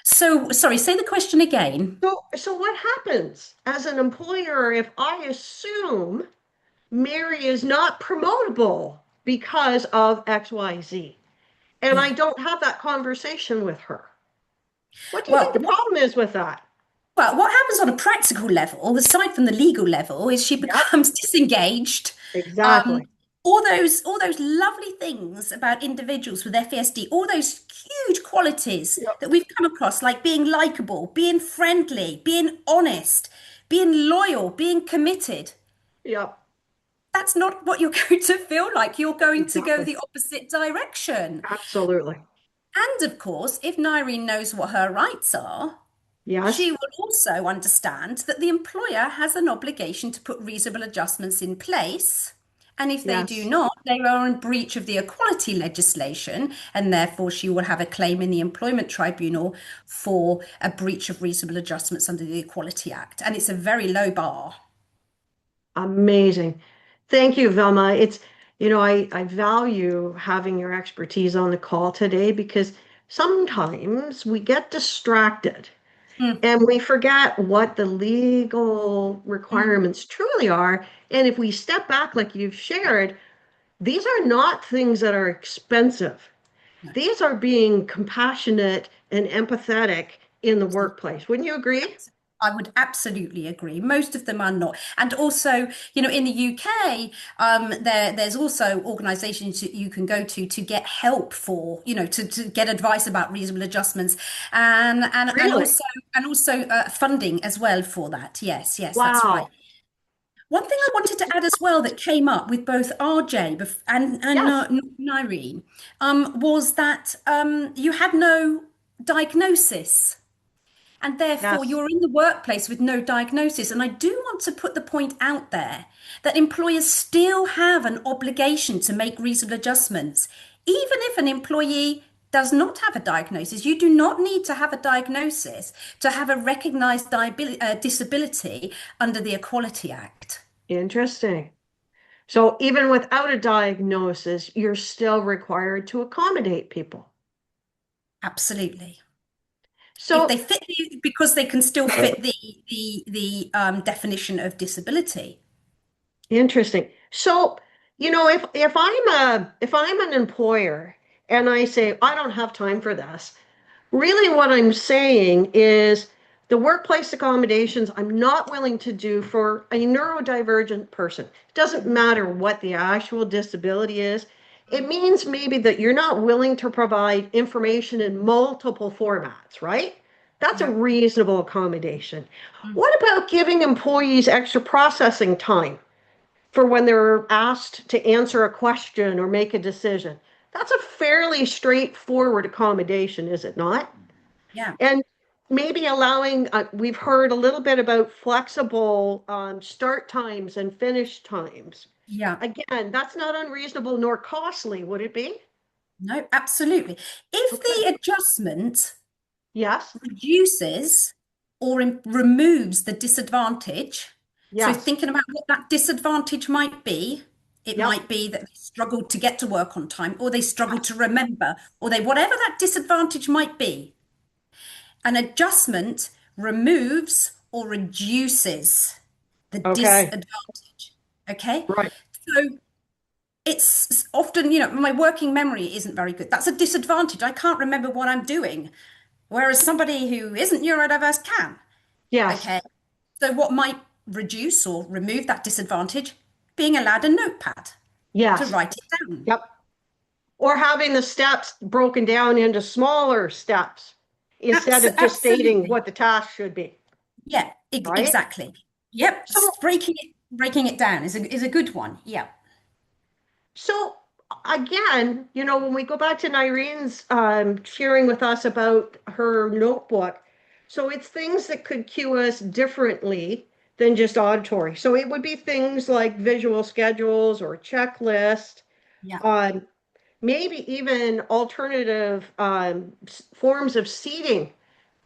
So, sorry, say the question again. So what happens as an employer if I assume Mary is not promotable because of X, Y, Z, and I don't have that conversation with her? What do you think the problem is with that? Well, what happens on a practical level, aside from the legal level, is she Yep, becomes disengaged. Um, exactly. all those lovely things about individuals with FASD, all those huge qualities Yep, that we've come across, like being likable, being friendly, being honest, being loyal, being committed. yep, That's not what you're going to feel like. You're going to go exactly. the opposite direction. Absolutely. And of course, if Nyrene knows what her rights are, Yes, she will also understand that the employer has an obligation to put reasonable adjustments in place. And if they do yes. not, they are in breach of the equality legislation, and therefore she will have a claim in the Employment Tribunal for a breach of reasonable adjustments under the Equality Act. And it's a very low bar. Amazing. Thank you, Velma. I value having your expertise on the call today because sometimes we get distracted Mm, and we forget what the legal mm. requirements truly are. And if we step back, like you've shared, these are not things that are expensive. No. These are being compassionate and empathetic in the workplace. Wouldn't you agree? I would absolutely agree. Most of them are not. And also, in the UK, there's also organisations that you can go to get help for, to get advice about reasonable adjustments, and Really? also funding as well for that. Yes, yes, that's right. Wow. One thing I wanted to add as well that came up with both RJ and Yes. Nyrene, was that you had no diagnosis. And therefore, Yes. you're in the workplace with no diagnosis. And I do want to put the point out there that employers still have an obligation to make reasonable adjustments. Even if an employee does not have a diagnosis, you do not need to have a diagnosis to have a recognized disability under the Equality Act. Interesting. So even without a diagnosis, you're still required to accommodate people. Absolutely. If they So fit because they can still fit the definition of disability. interesting. So, if I'm an employer and I say I don't have time for this, really what I'm saying is the workplace accommodations I'm not willing to do for a neurodivergent person. It doesn't matter what the actual disability is. It means maybe that you're not willing to provide information in multiple formats, right? That's a Yeah. reasonable accommodation. Mm. What about giving employees extra processing time for when they're asked to answer a question or make a decision? That's a fairly straightforward accommodation, is it not? Yeah. And maybe allowing, we've heard a little bit about flexible start times and finish times. Yeah. Again, that's not unreasonable nor costly, would it be? No, absolutely. If Okay. the adjustment Yes, reduces or removes the disadvantage, so yes, thinking about what that disadvantage might be, it yep, might be that they struggled to get to work on time, or they struggled to yes. remember, or whatever that disadvantage might be, an adjustment removes or reduces the Okay, disadvantage. Okay. right. So it's often, my working memory isn't very good. That's a disadvantage. I can't remember what I'm doing, whereas somebody who isn't neurodiverse can. Yes, Okay. So what might reduce or remove that disadvantage? Being allowed a notepad to yes, write it down. yep. Or having the steps broken down into smaller steps instead of just stating Absolutely. what the task should be, Yeah, right? exactly. Yep. So, Breaking it down is a good one. Yeah. so again, when we go back to Nyrene's sharing with us about her notebook, so it's things that could cue us differently than just auditory. So it would be things like visual schedules or a checklist, Yeah. um, maybe even alternative forms of seating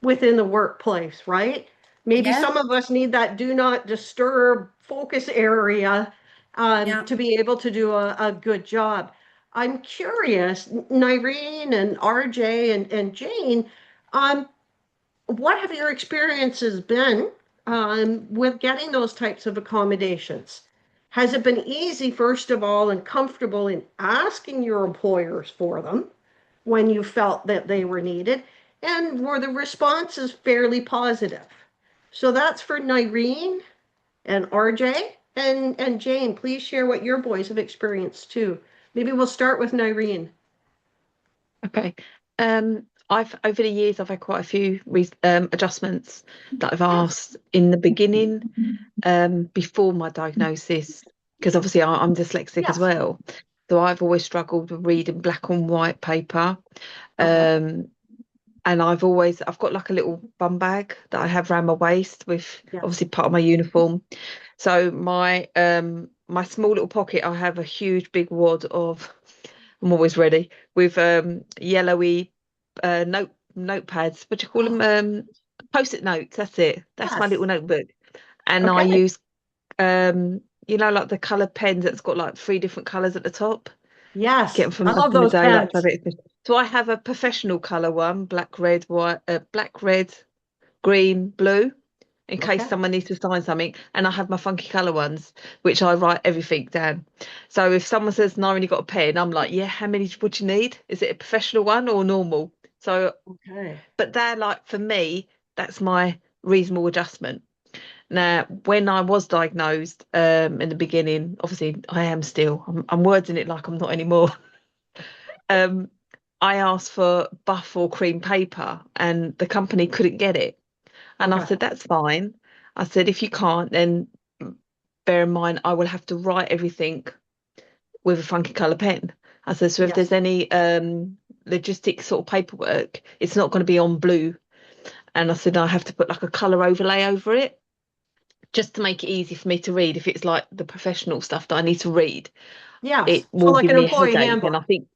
within the workplace, right? Maybe Yeah. some of us need that do not disturb focus area Yeah. to be able to do a good job. I'm curious, Nyrene and RJ and Jane, um, what have your experiences been with getting those types of accommodations? Has it been easy, first of all, and comfortable in asking your employers for them when you felt that they were needed? And were the responses fairly positive? So that's for Nyrene and RJ. And Jane, please share what your boys have experienced too. Maybe we'll start with Nyrene. Okay. I've over the years I've had quite a few adjustments that I've asked in the beginning, before my diagnosis, because obviously I'm dyslexic as Yes. well. So I've always struggled with reading black and white paper. Okay. And I've got like a little bum bag that I have around my waist with Yes. obviously part of my uniform. So my small little pocket, I have a huge big wad of, I'm always ready with yellowy notepads. What do you call them? Post-it notes. That's it. That's my Yes. little notebook. And I Okay. use like the coloured pens that's got like 3 different colours at the top. Yes. Get them from I back love in the those day, like pens. so I have a professional colour one, black, red, white, black, red, green, blue, in case Okay. someone needs to sign something. And I have my funky colour ones, which I write everything down. So if someone says, "No, you got a pen," I'm like, "Yeah, how many would you need? Is it a professional one or normal?" So, Okay. but they're like, for me, that's my reasonable adjustment. Now, when I was diagnosed, in the beginning, obviously I am still, I'm wording it like I'm not anymore. um, I asked for buff or cream paper and the company couldn't get it. And I Okay. said, that's fine. I said, if you can't, then bear in mind, I will have to write everything with a funky colour pen. I said, so if Yes. there's any logistic sort of paperwork, it's not going to be on blue. And I said, I have to put like a colour overlay over it just to make it easy for me to read. If it's like the professional stuff that I need to read, Yes. it So will like give an me a employee headache. And handbook. I think,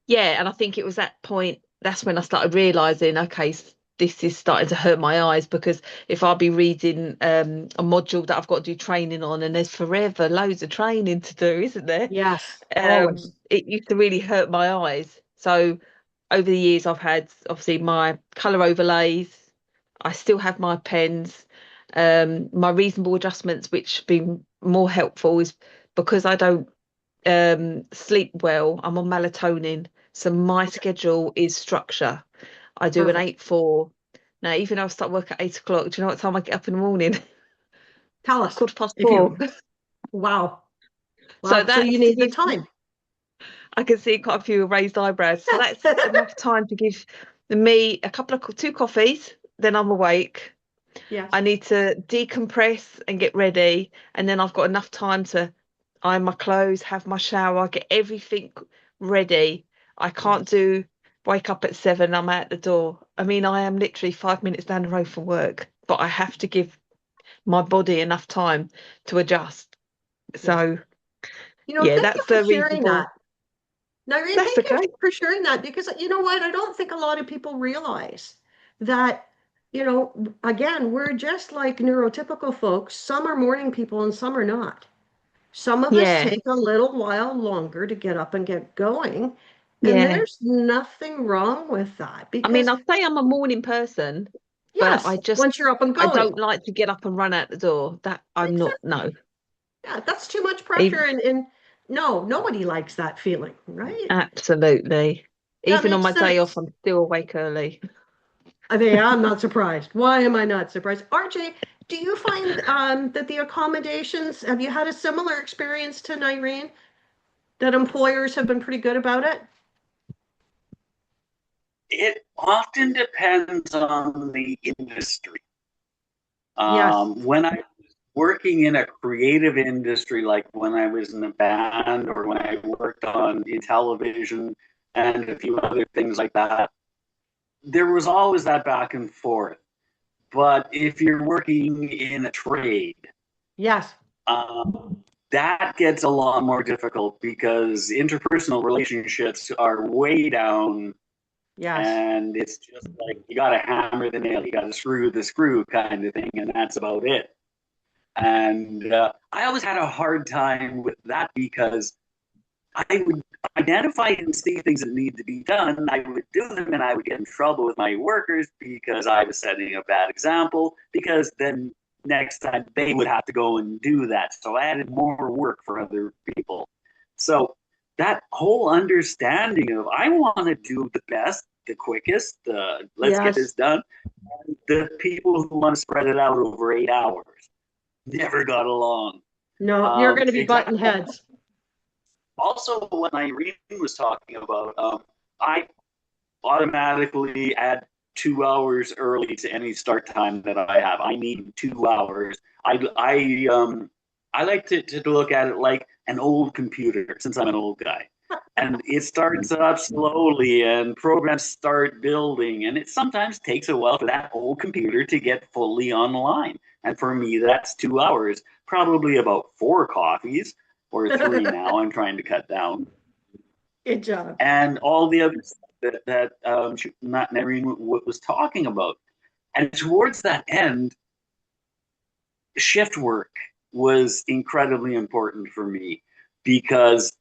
yeah, and I think it was that point, that's when I started realizing, okay, this is starting to hurt my eyes, because if I'll be reading a module that I've got to do training on, and there's forever loads of training to do, isn't there? Yes. Always. It used to really hurt my eyes. So over the years, I've had obviously my colour overlays. I still have my pens. My reasonable adjustments, which have been more helpful, is because I don't sleep well. I'm on melatonin, so my Okay. schedule is structure. I do an Perfect. 8-4. Now, even though I start work at 8 o'clock, do you know what time I get up in the morning? Tell us Quarter past if 4. you. Wow. So Wow. So you that's to need the give, time. I can see quite a few raised eyebrows. So that's enough time to give me a couple of 2 coffees, then I'm awake. Yes. I need to decompress and get ready, and then I've got enough time to iron my clothes, have my shower, get everything ready. I can't do wake up at 7, I'm out the door. I mean, I am literally 5 minutes down the road from work, but I have to give my body enough time to adjust. Yes. So yeah, Thank you that's for the sharing that. reasonable. Nyrene, That's thank you okay. for sharing that, because you know what? I don't think a lot of people realize that, again, we're just like neurotypical folks. Some are morning people and some are not. Some of us Yeah, take a little while longer to get up and get going. And yeah. there's nothing wrong with that, I mean, because, I'd say I'm a morning person, but yes, once you're up and I going, don't like to get up and run out the door. That I'm not, no. exactly. Yeah, that's too much pressure. Even, And no, nobody likes that feeling, right? absolutely. That Even on makes my day off, sense. I'm still awake early. I mean, I'm not surprised. Why am I not surprised? RJ, do you find that the accommodations, have you had a similar experience to Nyrene, that employers have been pretty good about it? It often depends on the industry. Yes. When I was working in a creative industry, like when I was in a band or when I worked on in television and a few other things like that, there was always that back and forth. But if you're working in a trade, Yes. that gets a lot more difficult because interpersonal relationships are way down, Yes. and it's just like you got to hammer the nail, you got to screw the screw kind of thing, and that's about it. And I always had a hard time with that because I would identify and see things that need to be done. I would do them, and I would get in trouble with my workers because I was setting a bad example. Because then next time they would have to go and do that. So I added more work for other people. So that whole understanding of I want to do the best, the quickest. Let's get this done. And the people who want to spread it out over 8 hours never got along. No, you're going to be button heads. Also, what Nyrene was talking about, I automatically add 2 hours early to any start time that I have. I need 2 hours. I like to look at it like an old computer, since I'm an old guy. And it starts up slowly and programs start building. And it sometimes takes a while for that old computer to get fully online. And for me, that's 2 hours, probably about 4 coffees or 3 now. I'm trying to cut down. Good job. And all the other stuff that Nyrene was talking about. And towards that end, shift work was incredibly important for me, because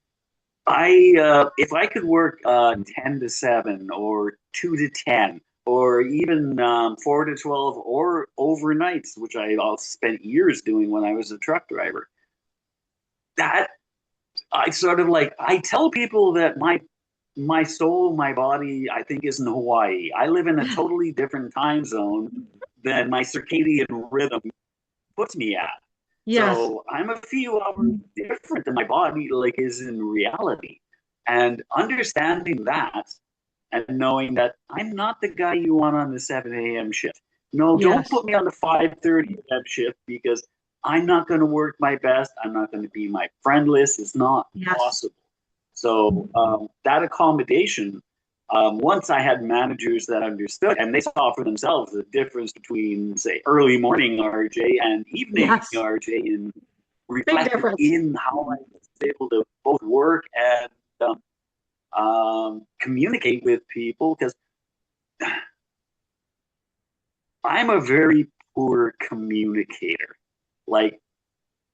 if I could work 10 to 7 or 2 to 10 or even 4 to 12 or overnights, which I spent years doing when I was a truck driver, that I sort of like, I tell people that my soul, my body, I think, is in Hawaii. I live in a totally different time zone than my circadian rhythm puts me at. Yes. So I'm a few hours different than my body is in reality. And understanding that and knowing that I'm not the guy you want on the 7 a.m. shift. No, don't put me on the 5:30 a.m. shift, because I'm not going to work my best. I'm not going to be my friend list. It's not possible. So that accommodation, once I had managers that understood, and they saw for themselves the difference between, say, early morning RJ and evening RJ, in reflected in how I was able to both work and communicate with people, because I'm a very poor communicator. Like,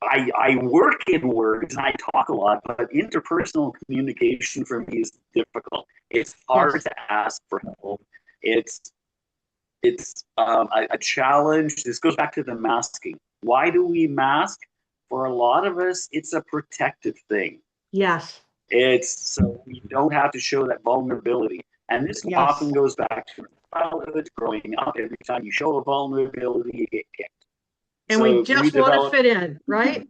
I work in words and I talk a lot, but interpersonal communication for me is difficult. It's hard to ask for help. It's a challenge. This goes back to the masking. Why do we mask? For a lot of us, it's a protective thing. Yes. It's so we don't have to show that vulnerability. And this often goes back to childhood, growing up. Every time you show a vulnerability, you get kicked. And so we just want to fit in, right?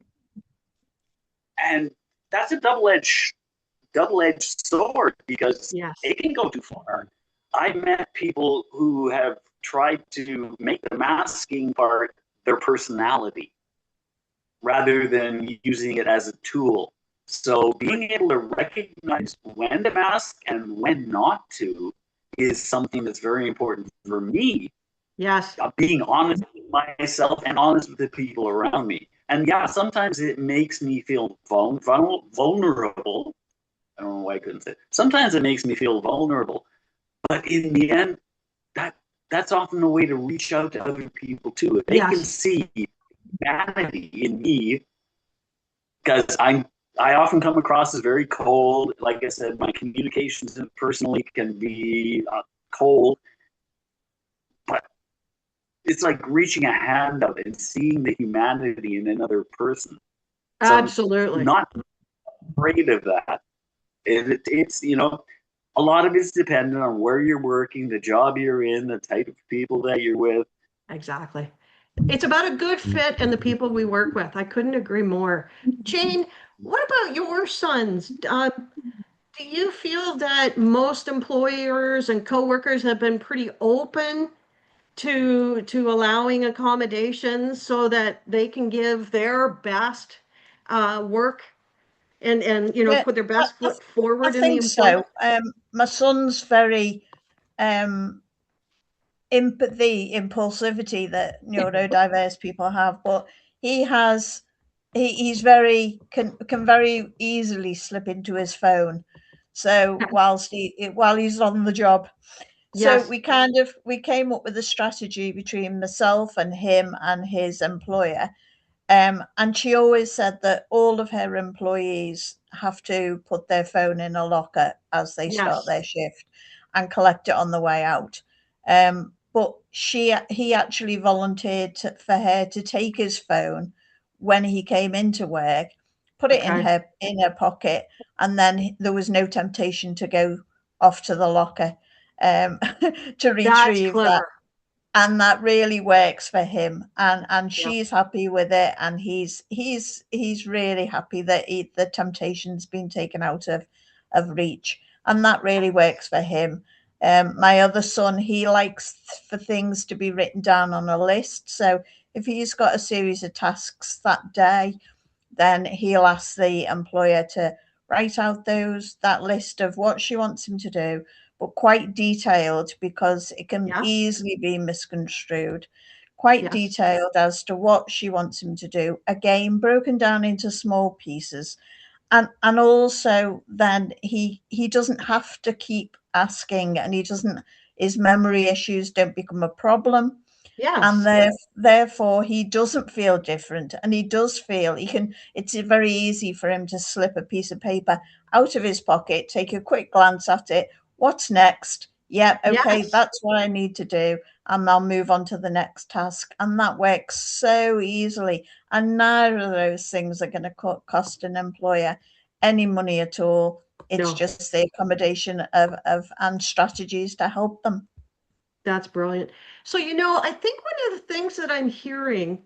And that's a double-edged sword, because it can go too far. I've met people who have tried to make the masking part their personality rather than using it as a tool. So being able to recognize when to mask and when not to is something that's very important for me. Yes. Being honest with myself and honest with the people around me. And sometimes it makes me feel vulnerable. I don't know why I couldn't say it. Sometimes it makes me feel vulnerable. But in the end, that's often a way to reach out to other people too. If they can see humanity in me, because I often come across as very cold. Like I said, my communications personally can be cold. But it's like reaching a hand out and seeing the humanity in another person. So absolutely. I'm not afraid of that. It's a lot of it's dependent on where you're working, the job you're in, the type of people that you're with. Exactly. It's about a good fit and the people we work with. I couldn't agree more. Jane, what about your sons? Do you feel that most employers and coworkers have been pretty open to allowing accommodations so that they can give their best work and put their best foot forward in the employment? So. My son's very impulsivity that neurodiverse people have, but he's very can very easily slip into his phone. So while he's on the job. So we came up with a strategy between myself and him and his employer. And she always said that all of her employees have to put their phone in a locker as they start their shift and collect it on the way out. But he actually volunteered for her to take his phone when he came into work, put it in her pocket, and then there was no temptation to go off to the locker. to That's retrieve that. clever. And that really works for him, and Yeah. she's happy with it, and he's really happy that the temptation's been taken out of reach, and that really works for him. My other son, he likes for things to be written down on a list, so if he's got a series of tasks that day, then he'll ask the employer to write out that list of what she wants him to do, but quite detailed, because it can easily be misconstrued. Quite detailed as to what she wants him to do. Again, broken down into small pieces. And also then he doesn't have to keep asking, and his memory issues don't become a problem. And therefore he doesn't feel different, and he does feel it's very easy for him to slip a piece of paper out of his pocket, take a quick glance at it. What's next? Yeah, okay, that's what I need to do, and I'll move on to the next task. And that works so easily, and neither of those things are going to cost an employer any money at all. It's just the accommodation of and strategies to help them. That's brilliant. So, I think one of the things that I'm hearing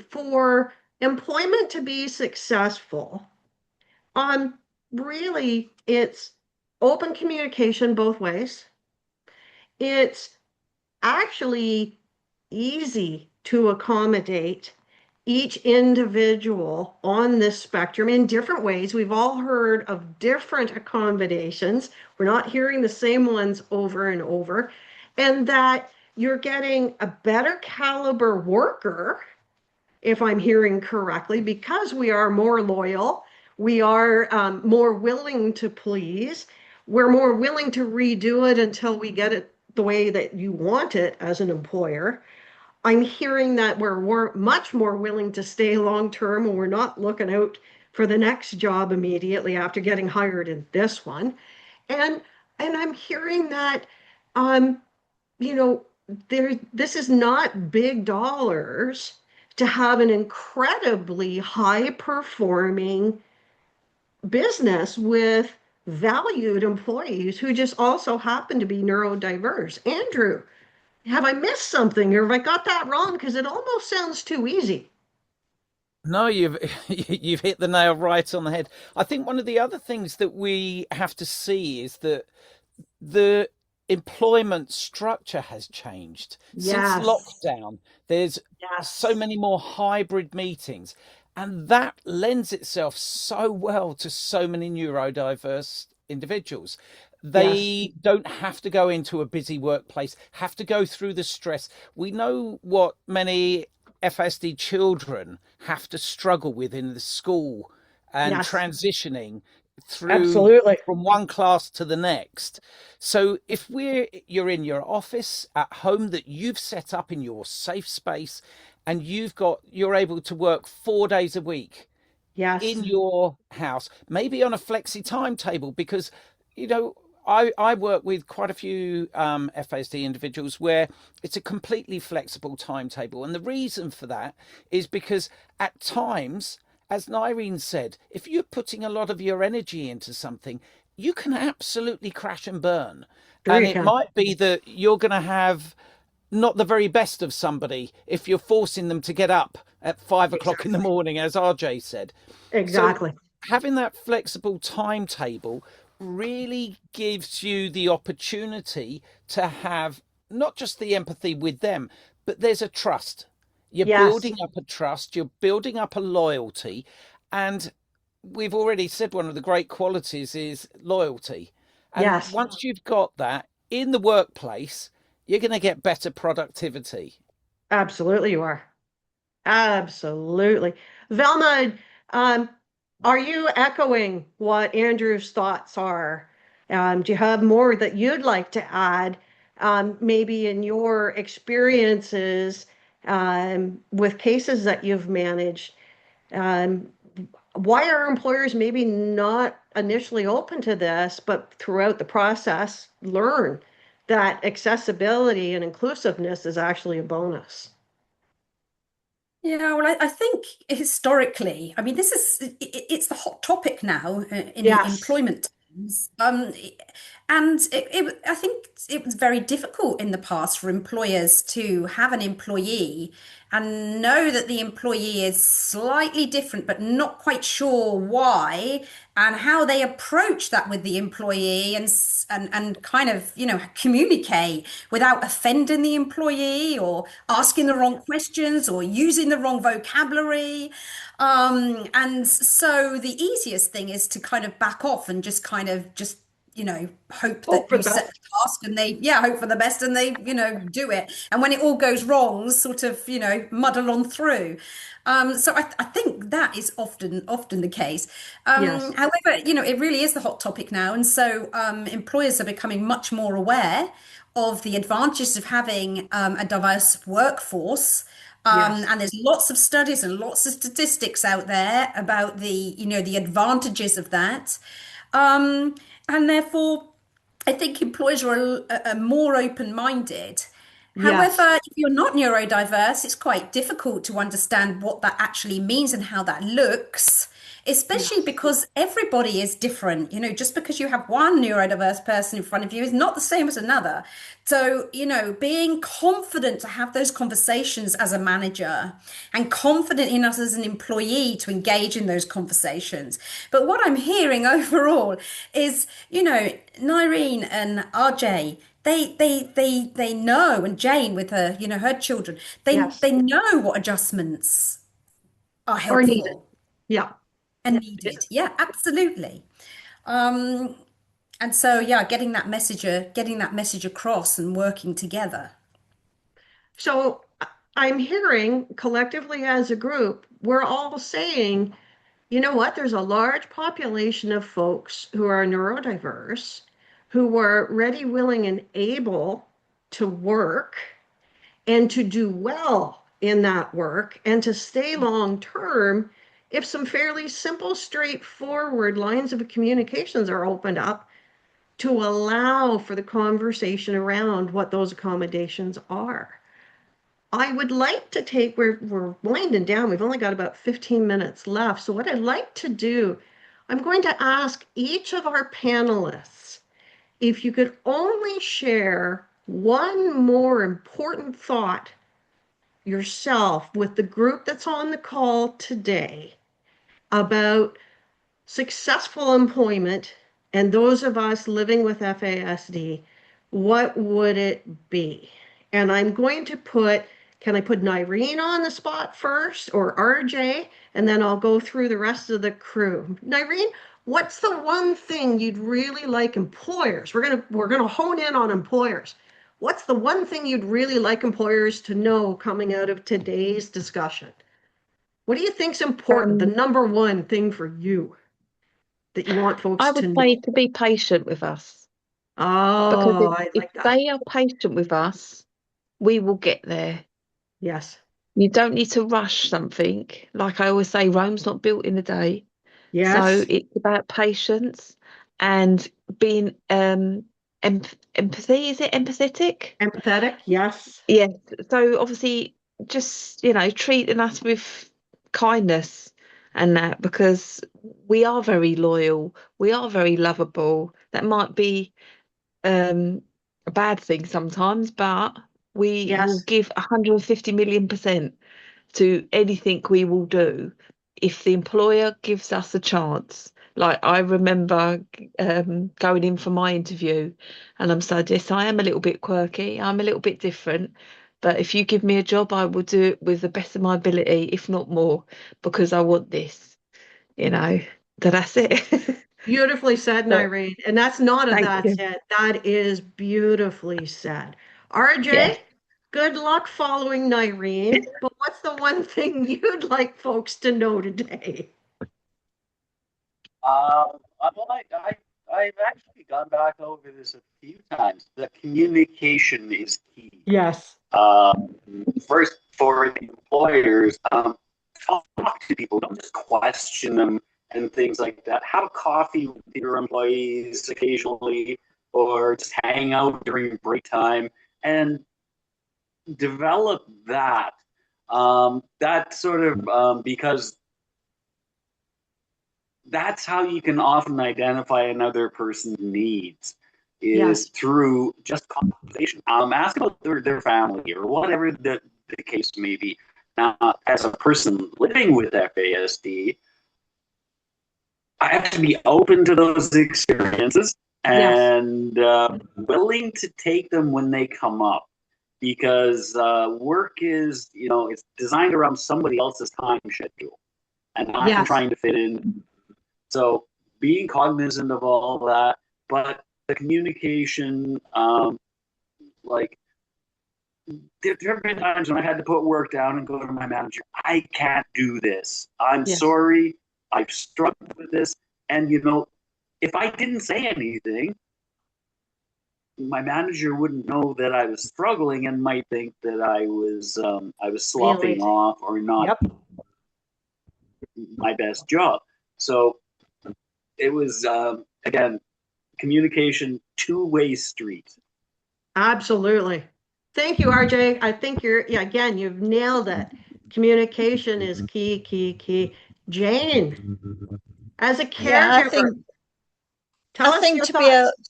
for employment to be successful, really it's open communication both ways. It's actually easy to accommodate each individual on this spectrum in different ways. We've all heard of different accommodations. We're not hearing the same ones over and over. And that you're getting a better caliber worker, if I'm hearing correctly, because we are more loyal, we are more willing to please, we're more willing to redo it until we get it the way that you want it as an employer. I'm hearing that we're much more willing to stay long term, and we're not looking out for the next job immediately after getting hired in this one. And I'm hearing that this is not big dollars to have an incredibly high performing business with valued employees who just also happen to be neurodiverse. Andrew, have I missed something, or have I got that wrong? Because it almost sounds too easy. No, you've you've hit the nail right on the head. I think one of the other things that we have to see is that the employment structure has changed since lockdown. There's so many more hybrid meetings, and that lends itself so well to so many neurodiverse individuals. They don't have to go into a busy workplace, have to go through the stress. We know what many FASD children have to struggle with in the school and transitioning through from one class to the next. So if you're in your office at home that you've set up in your safe space, and you're able to work 4 days a week in your house, maybe on a flexi timetable, because I work with quite a few FASD individuals where it's a completely flexible timetable. And the reason for that is because at times, as Nyrene said, if you're putting a lot of your energy into something, you can absolutely crash and burn. And it might be that you're going to have not the very best of somebody if you're forcing them to get up at 5 o'clock in the morning, as RJ said. Exactly. So having that flexible timetable really gives you the opportunity to have not just the empathy with them, but there's a trust. You're building up a trust, you're building up a loyalty. And we've already said one of the great qualities is loyalty. And once you've got that in the workplace, you're going to get better productivity. Absolutely, you are. Absolutely. Velma, are you echoing what Andrew's thoughts are? Do you have more that you'd like to add, maybe in your experiences with cases that you've managed? Why are employers maybe not initially open to this, but throughout the process learn that accessibility and inclusiveness is actually a bonus? Yeah, well, I think historically, I mean, it's the hot topic now in the employment terms. And I think it was very difficult in the past for employers to have an employee and know that the employee is slightly different, but not quite sure why, and how they approach that with the employee, and kind of, communicate without offending the employee or asking the wrong questions or using the wrong vocabulary. And so the easiest thing is to kind of back off and just kind of just hope Hope that for you the set best. the task and they, hope for the best, and they, do it. And when it all goes wrong, sort of, muddle on through. So I think that is often the case. Yes. However, it really is the hot topic now. And so employers are becoming much more aware of the advantages of having a diverse workforce. Yes. And there's lots of studies and lots of statistics out there about the advantages of that. And therefore, I think employers are more open-minded. Yes. However, if you're not neurodiverse, it's quite difficult to understand what that actually means and how that looks, especially Yes. because everybody is different. Just because you have one neurodiverse person in front of you is not the same as another. So, being confident to have those conversations as a manager and confident in us as an employee to engage in those conversations. But what I'm hearing overall is, Nyrene and RJ, they know, and Jane with her, her children, Yes. they know what adjustments are Or needed. helpful Yeah. and needed. Yeah, absolutely. Um, and so, yeah, getting that message across and working together. So I'm hearing collectively as a group, we're all saying, you know what, there's a large population of folks who are neurodiverse, who were ready, willing, and able to work and to do well in that work and to stay long term if some fairly simple, straightforward lines of communications are opened up to allow for the conversation around what those accommodations are. I would like to take, we're winding down. We've only got about 15 minutes left. So what I'd like to do, I'm going to ask each of our panelists if you could only share one more important thought yourself with the group that's on the call today about successful employment and those of us living with FASD, what would it be? And I'm going to can I put Nyrene on the spot first or RJ? And then I'll go through the rest of the crew. Nyrene, what's the one thing you'd really like employers? We're gonna hone in on employers. What's the one thing you'd really like employers to know coming out of today's discussion? What do you think's important? The Um, number one thing for you that you want folks I to would know? say to be patient with us, because Oh, I if like that. they are patient with us, we will get there. Yes. You don't need to rush something. Like I always say, Rome's not built in a day. So Yes. it's about patience and being empathy. Is it empathetic? Empathetic. Yes. Yes. So obviously, just treating us with kindness and that, because we are very loyal, we are very lovable. That might be a bad thing sometimes, but we will Yes. give 150 million% to anything we will do if the employer gives us a chance. Like I remember going in for my interview and I'm said, yes, I am a little bit quirky, I'm a little bit different, but if you give me a job, I will do it with the best of my ability, if not more, because I want this, that's it. Beautifully said, So, Nyrene. And that's not a thank that's you. it. That is beautifully said. Yeah. RJ, good luck following Nyrene. But what's the one thing you'd like folks to know today? I've actually gone back over this a few times. The communication is key. Yes. First, for the employers, talk to people. Don't just question them and things like that. Have coffee with your employees occasionally, or just hang out during break time and develop that. That sort of because that's how you can often identify another person's needs is through just conversation. Ask about their family or whatever the case may be. Now, as a person living with FASD, I have to be open to those experiences and willing to take them when they come up, because work is, it's designed around somebody else's time schedule, and I'm trying to fit in. So being cognizant of all that, but the communication, like, there have been times when I had to put work down and go to my manager. I can't do this. I'm sorry. I've struggled with this. And, if I didn't say anything, my manager wouldn't know that I was struggling and might think that I was sloughing off or not my best job. So it was, again, communication, two-way street. Absolutely. Thank you, RJ. I think you've nailed it. Communication is key. Jane, as a caregiver, tell us your thoughts.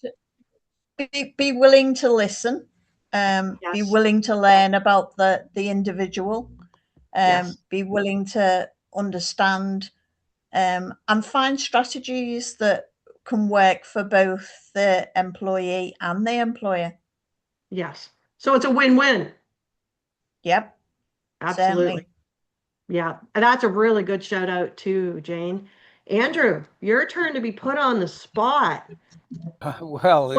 Be willing to listen, be willing to learn about the individual, be willing to understand, and find strategies that can work for both the employee and the employer. Yes. So it's a win-win. Yep. Absolutely. Certainly. Yeah. And that's a really good shout out too, Jane. Andrew, your turn to be put on the spot. Well,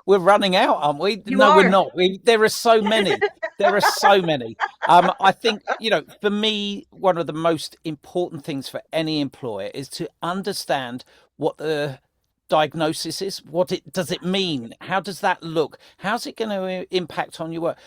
we're running out, aren't we? We're not. There are so many. There are so many. I think, for me, one of the most important things for any employer is to understand what the diagnosis is. Does it mean? How does that look? How's it going to impact on your work?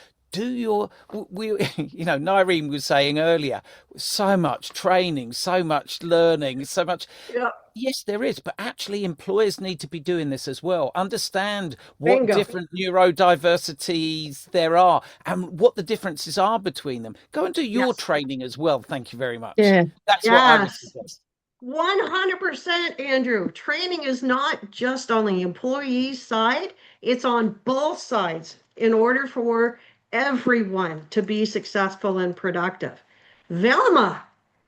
Nyrene was saying earlier, so much training, so much learning, so much. Yeah. Yes, there is, but actually employers need to be doing this as well. Understand what different neurodiversities there are and what the differences are between them. Go and do your training as well. Thank you very much. Yeah. That's what I would suggest. 100%, Andrew. Training is not just on the employee side, it's on both sides in order for everyone to be successful and productive. Velma,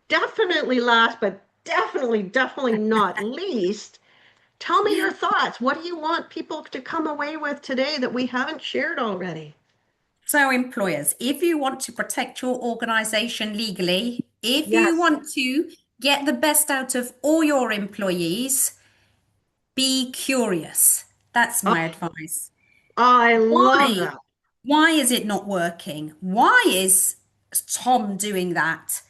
definitely last, but definitely not least, tell me your thoughts. What do you want people to come away with today that we haven't shared already? So employers, if you want to protect your organization legally, if you want to get the best out of all your employees, be curious. That's my advice. I love that. Why is it not working? Why is Tom doing that?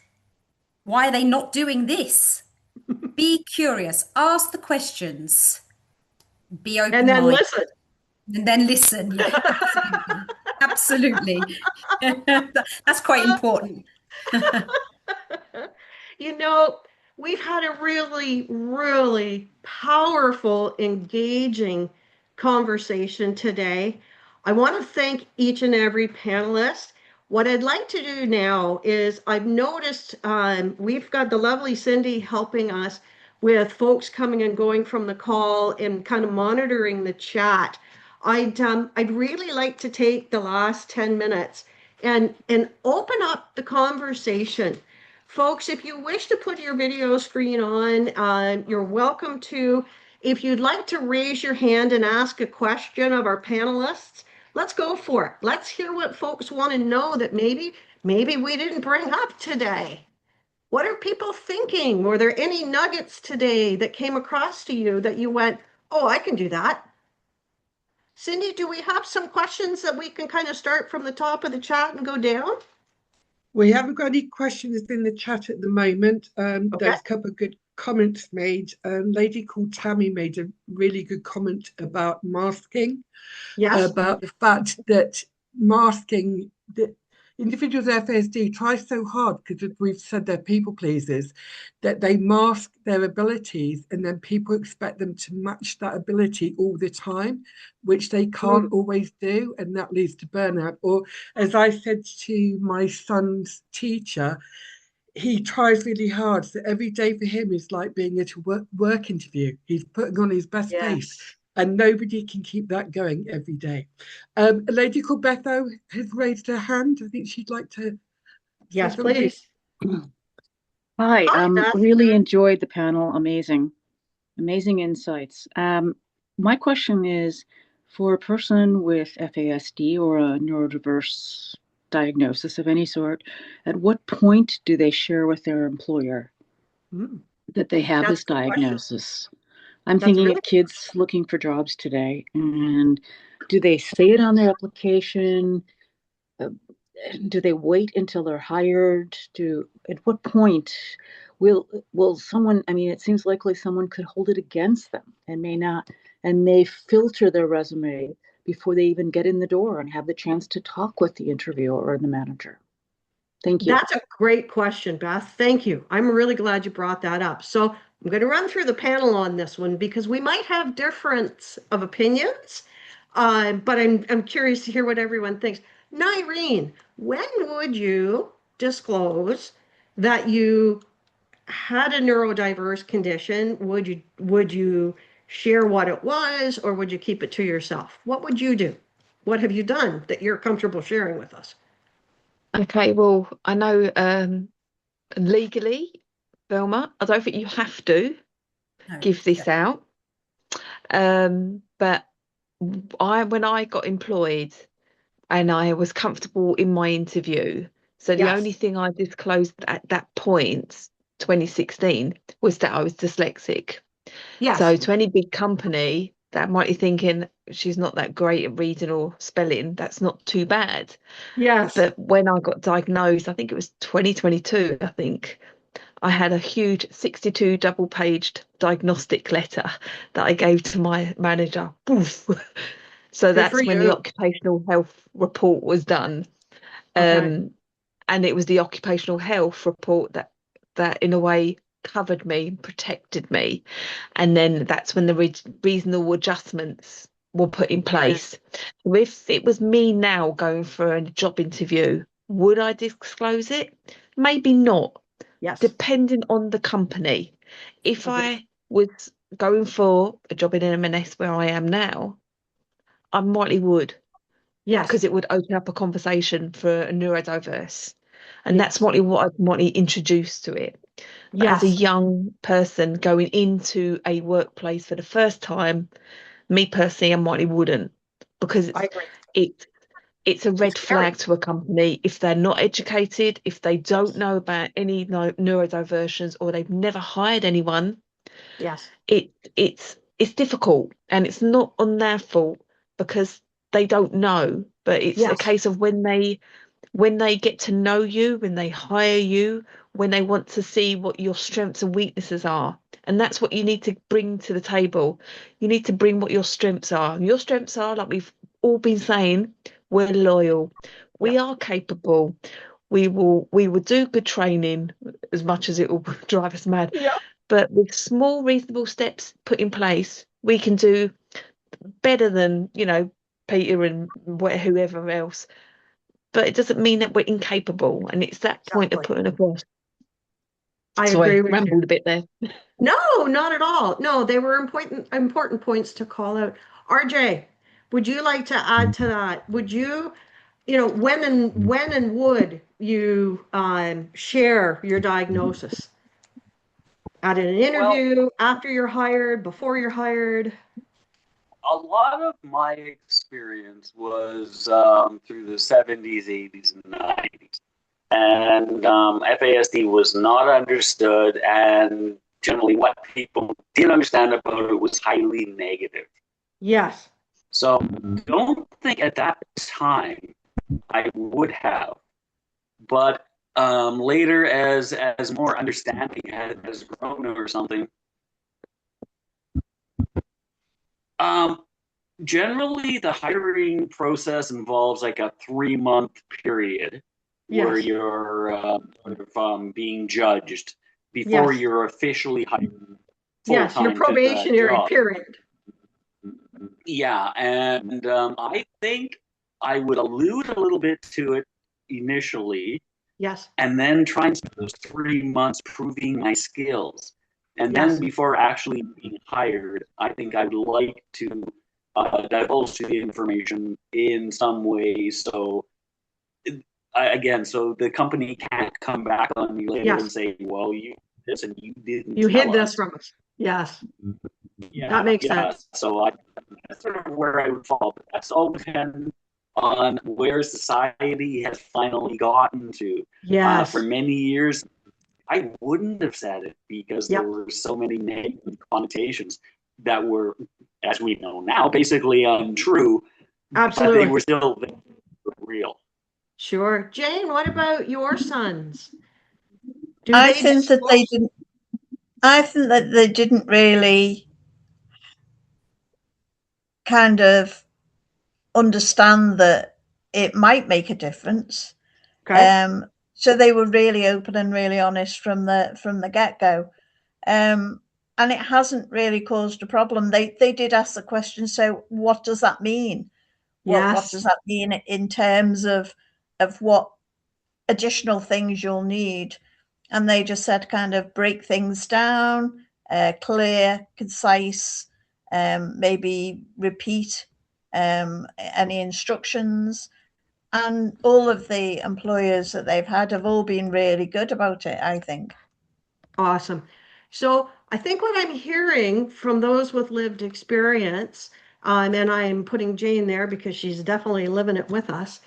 Why are they not doing this? Be curious. Ask the questions. Be open-minded. And then listen. And then listen. Yeah, absolutely. That's quite important. We've had a really powerful, engaging conversation today. I want to thank each and every panelist. What I'd like to do now is I've noticed we've got the lovely Cindy helping us with folks coming and going from the call and kind of monitoring the chat. I'd really like to take the last 10 minutes and open up the conversation. Folks, if you wish to put your video screen on, you're welcome to. If you'd like to raise your hand and ask a question of our panelists, let's go for it. Let's hear what folks want to know that maybe we didn't bring up today. What are people thinking? Were there any nuggets today that came across to you that you went, oh, I can do that? Cindy, do we have some questions that we can kind of start from the top of the chat and go down? We haven't got any questions in the chat at the moment. There's a couple of good comments made. A lady called Tammy made a really good comment about masking. Yes. About the fact that masking, that individuals with FASD try so hard, because we've said they're people pleasers, that they mask their abilities and then people expect them to match that ability all the time, which they can't always do, and that leads to burnout. Or as I said to my son's teacher, he tries really hard, so every day for him is like being at a work interview. He's putting on his best face. and nobody can keep that going every day. A lady called Betho has raised her hand. I think she'd like to. Yes, please. Hi, Hi, Beth. really enjoyed the panel. Amazing insights. My question is, for a person with FASD or a neurodiverse diagnosis of any sort, at what point do they share with their employer that they have this diagnosis? I'm thinking of kids looking for jobs today, and do they say it on their application? Do they wait until they're hired? At what point will someone, I mean, it seems likely someone could hold it against them and may filter their resume before they even get in the door and have the chance to talk with the interviewer or the manager. Thank you. That's a great question, Beth. Thank you. I'm really glad you brought that up. So I'm going to run through the panel on this one because we might have difference of opinions, but I'm curious to hear what everyone thinks. Nyrene, when would you disclose that you had a neurodiverse condition? Would you share what it was, or would you keep it to yourself? What would you do? What have you done that you're comfortable sharing with us? Okay, well, I know legally, Velma, I don't think you have to give this out. But when I got employed and I was comfortable in my interview, so the only thing I disclosed at that point, 2016, was that I was dyslexic. Yes. So to any big company that might be thinking she's not that great at reading or spelling, that's not too bad. Yes. But when I got diagnosed, I think it was 2022, I think, I had a huge 62 double-paged diagnostic letter that I gave to my manager. So that's when the occupational health report was done. And it was the occupational health report that in a way covered me, protected me. And then that's when the reasonable adjustments were put in place. So if it was me now going for a job interview, would I disclose it? Maybe not. Yes. Depending on the company. If I was going for a job in M&S where I am now, I likely would. Yes. Because it would open up a conversation for a neurodiverse. And that's what I'd want to introduce to it. But as a young person going into a workplace for the first time, me personally, I might wouldn't, because it's a red flag to a company if they're not educated, if they don't know about any neurodiversions, or they've never hired anyone. Yes, it's difficult, and it's not on their fault because they don't know. But it's a case of when they get to know you, when they hire you, when they want to see what your strengths and weaknesses are. And that's what you need to bring to the table. You need to bring what your strengths are. And your strengths are, like we've all been saying, we're loyal. We are capable. We will do good training, as much as it will drive us mad. Yeah. But with small, reasonable steps put in place, we can do better than, Peter and whoever else. But it doesn't mean that we're incapable, and it's that point of putting across. I agree with rambled you. a bit there. No, not at all. No, they were important points to call out. RJ, would you like to add to that? Would you, when and would you share your diagnosis? At an interview, after you're hired, before you're hired? A lot of my experience was through the 70s, 80s, and 90s. And FASD was not understood, and generally what people didn't understand about it was highly negative. Yes. So don't think at that time I would have. But later, as more understanding has grown or something, generally the hiring process involves like a 3-month period where you're being judged before you're officially hired full-time. Yes, your probationary period. Yeah, and I think I would allude a little bit to it initially. Yes. And then try and spend those 3 months proving my skills. And Yes. then before actually being hired, I think I'd like to divulge the information in some way. So again, so the company can't come back on me later Yes. and say, well, you did this and you didn't You tell hid this us. from us. Yes. Yeah, That makes sense. So that's sort of where I would fall. But that's all depends on where society has finally gotten to. Yes. For many years, I wouldn't have said it because Yep. there were so many negative connotations that were, as we know now, basically untrue. Absolutely. But they were still real. Sure. Jane, what about your sons? I think that they didn't really kind of understand that it might make a difference. Okay. So they were really open and really honest from the get-go. And it hasn't really caused a problem. They did ask the question, so what does that mean? Yes. What does that mean in terms of what additional things you'll need? And they just said kind of break things down, clear, concise, maybe repeat any instructions. And all of the employers that they've had have all been really good about it, I think. Awesome. So I think what I'm hearing from those with lived experience, and I'm putting Jane there because she's definitely living it with us,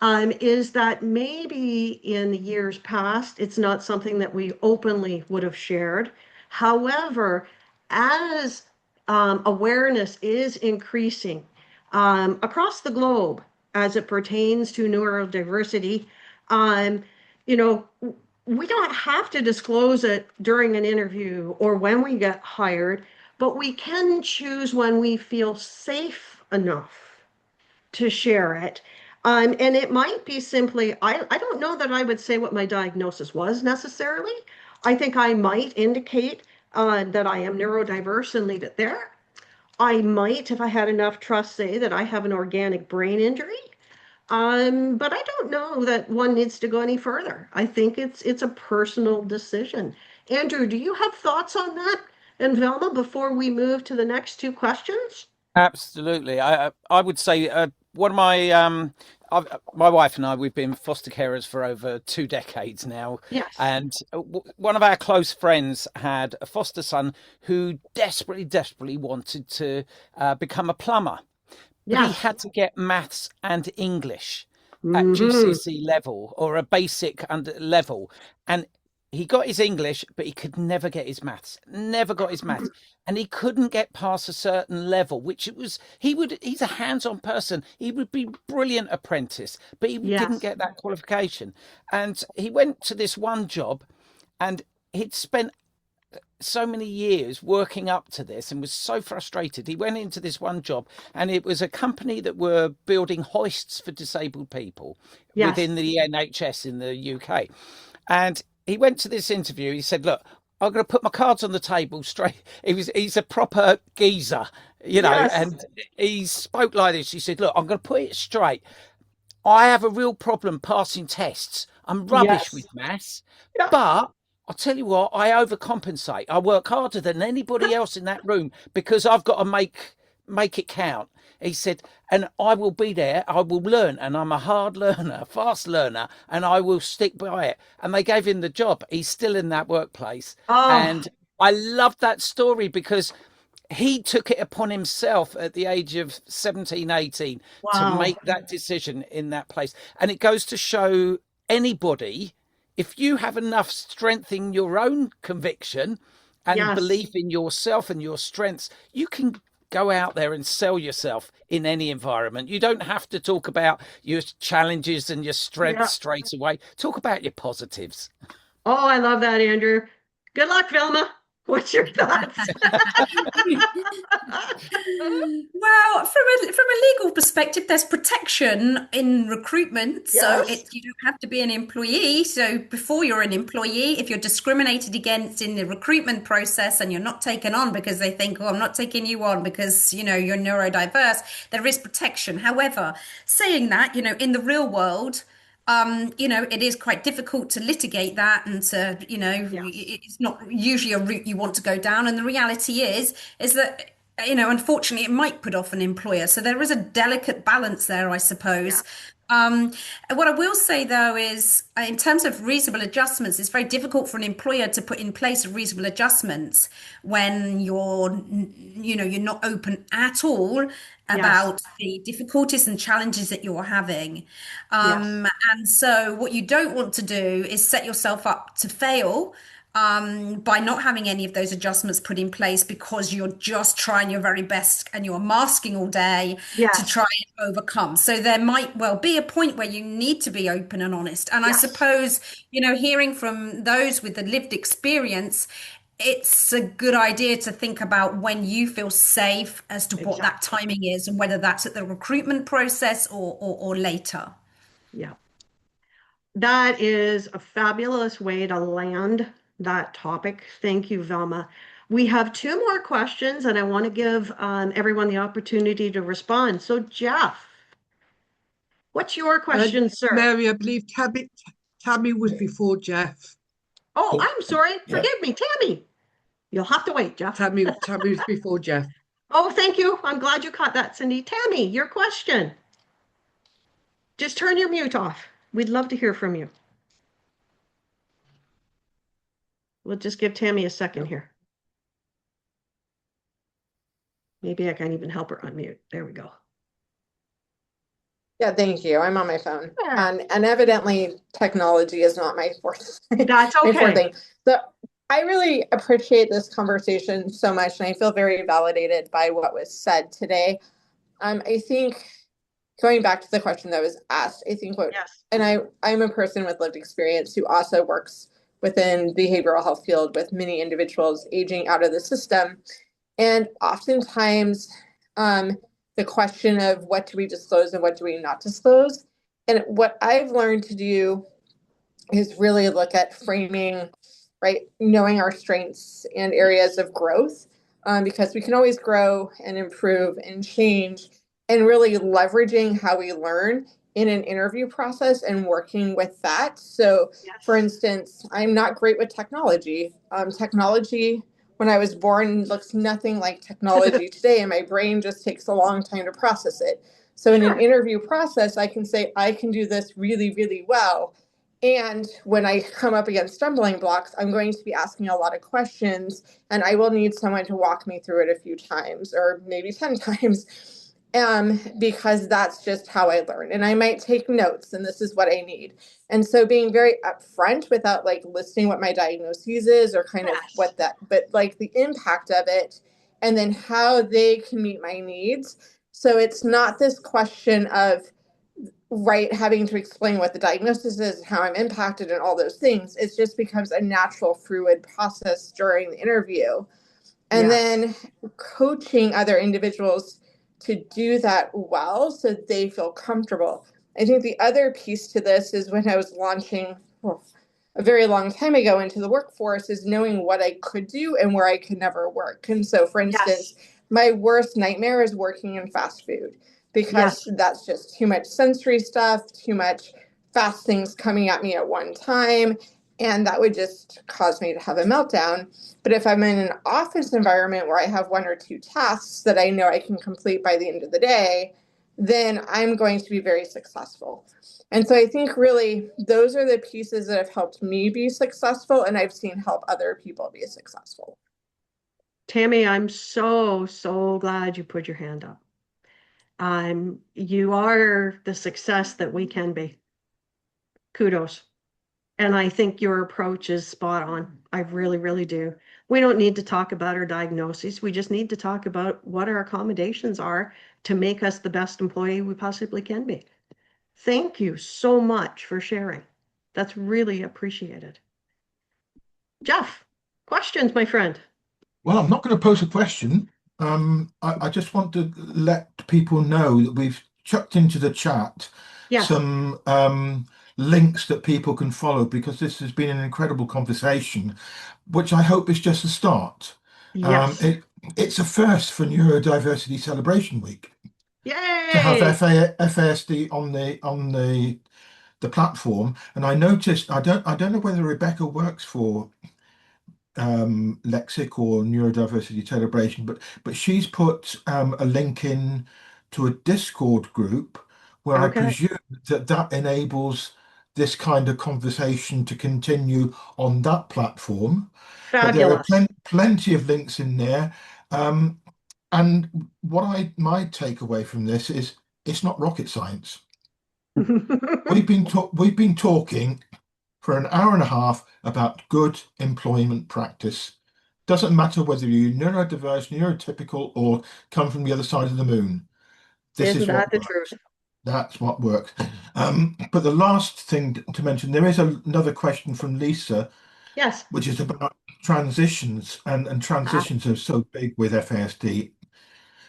is that maybe in the years past, it's not something that we openly would have shared. However, as awareness is increasing across the globe as it pertains to neurodiversity, you know, we don't have to disclose it during an interview or when we get hired, but we can choose when we feel safe enough to share it. And it might be simply, I don't know that I would say what my diagnosis was necessarily. I think I might indicate that I am neurodiverse and leave it there. I might, if I had enough trust, say that I have an organic brain injury. But I don't know that one needs to go any further. I think it's a personal decision. Andrew, do you have thoughts on that? And Velma, before we move to the next two questions? Absolutely. I would say one of my wife and I, we've been foster carers for over 2 decades now. Yes. And one of our close friends had a foster son who desperately wanted to become a plumber. But he had to get maths and English at GCSE level or a basic level. And he got his English, but he could never get his maths, and he couldn't get past a certain level, which it was, he's a hands-on person. He would be brilliant apprentice, but he didn't get that qualification. And he went to this one job and he'd spent so many years working up to this and was so frustrated. He went into this one job and it was a company that were building hoists for disabled people within the NHS in the UK. And he went to this interview. He said, look, I'm going to put my cards on the table straight. He's a proper geezer, you know, and he spoke like this. He said, look, I'm going to put it straight. I have a real problem passing tests. I'm rubbish with maths, but I'll tell you what, I overcompensate. I work harder than anybody else in that room because I've got to make it count. He said, and I will be there, I will learn, and I'm a hard learner, fast learner, and I will stick by it. And they gave him the job. He's still in that workplace. And I love that story because he took it upon himself at the age of 17, 18 to make that decision in that place. And it goes to show anybody, if you have enough strength in your own conviction and belief in yourself and your strengths, you can go out there and sell yourself in any environment. You don't have to talk about your challenges and your strengths straight away. Talk about your positives. Oh, I love that, Andrew. Good luck, Velma. What's your thoughts? Well, from a legal perspective, there's protection in recruitment. So you don't have to be an employee. So before you're an employee, if you're discriminated against in the recruitment process and you're not taken on because they think, oh, I'm not taking you on because, you know, you're neurodiverse, there is protection. However, saying that, you know, in the real world, it is quite difficult to litigate that, and to, it's not usually a route you want to go down. And the reality is that, unfortunately, it might put off an employer. So there is a delicate balance there, I suppose. What I will say, though, is in terms of reasonable adjustments, it's very difficult for an employer to put in place reasonable adjustments when you're not open at all about the difficulties and challenges that you're having. And so what you don't want to do is set yourself up to fail by not having any of those adjustments put in place, because you're just trying your very best and you're masking all day to try and overcome. So there might well be a point where you need to be open and honest. And I suppose, hearing from those with the lived experience, it's a good idea to think about when you feel safe as to what that timing is, and whether that's at the recruitment process or later. Yeah. That is a fabulous way to land that topic. Thank you, Velma. We have 2 more questions, and I want to give everyone the opportunity to respond. So, Jeff, what's your question, sir? Mary, I believe Tammy was before Jeff. Oh, I'm sorry. Forgive me, Tammy. You'll have to wait, Jeff. Tammy was before Jeff. Oh, thank you. I'm glad you caught that, Cindy. Tammy, your question. Just turn your mute off. We'd love to hear from you. We'll just give Tammy a second here. Maybe I can't even help her unmute. There we go. Yeah, thank you. I'm on my phone. And evidently technology is not my forte. That's okay. So I really appreciate this conversation so much, and I feel very validated by what was said today. I think, going back to the question that was asked, I think I'm a person with lived experience who also works within the behavioral health field with many individuals aging out of the system. And oftentimes the question of what do we disclose and what do we not disclose? And what I've learned to do is really look at framing, right? Knowing our strengths and areas of growth, because we can always grow and improve and change, and really leveraging how we learn in an interview process and working with that. So for instance, I'm not great with technology. Technology, when I was born, looks nothing like technology today, and my brain just takes a long time to process it. So in an interview process, I can say, I can do this really, really well. And when I come up against stumbling blocks, I'm going to be asking a lot of questions, and I will need someone to walk me through it a few times, or maybe 10 times. Because that's just how I learn. And I might take notes, and this is what I need. And so being very upfront without listing what my diagnosis is, or kind of what that, but the impact of it, and then how they can meet my needs. So it's not this question of having to explain what the diagnosis is, how I'm impacted, and all those things. It just becomes a natural, fluid process during the interview. And then coaching other individuals to do that well, so they feel comfortable. I think the other piece to this is, when I was launching a very long time ago into the workforce, is knowing what I could do and where I could never work. And so, for instance, my worst nightmare is working in fast food, because that's just too much sensory stuff, too much fast things coming at me at one time. And that would just cause me to have a meltdown. But if I'm in an office environment where I have 1 or 2 tasks that I know I can complete by the end of the day, then I'm going to be very successful. And so I think really those are the pieces that have helped me be successful, and I've seen help other people be successful. Tammy, I'm so, so glad you put your hand up. You are the success that we can be. Kudos. And I think your approach is spot on. I really, really do. We don't need to talk about our diagnoses. We just need to talk about what our accommodations are to make us the best employee we possibly can be. Thank you so much for sharing. That's really appreciated. Jeff, questions, my friend? Well, I'm not going to pose a question. I just want to let people know that we've chucked into the chat some links that people can follow, because this has been an incredible conversation, which I hope is just a start. It's a first for Neurodiversity Celebration Week. Yay! To have FASD on the the platform, and I noticed I don't know whether Rebecca works for Lexic or Neurodiversity Celebration, but she's put a link in to a Discord group where I presume that enables this kind of conversation to continue on that platform. But there are plenty of links in there. And my takeaway from this is it's not rocket science. We've been talking for an hour and a half about good employment practice. Doesn't matter whether you're neurodiverse, neurotypical, or come from the other side of the moon. This is what works. That's what works. But the last thing to mention, there is another question from Lisa. Yes. Which is about transitions, and transitions are so big with FASD.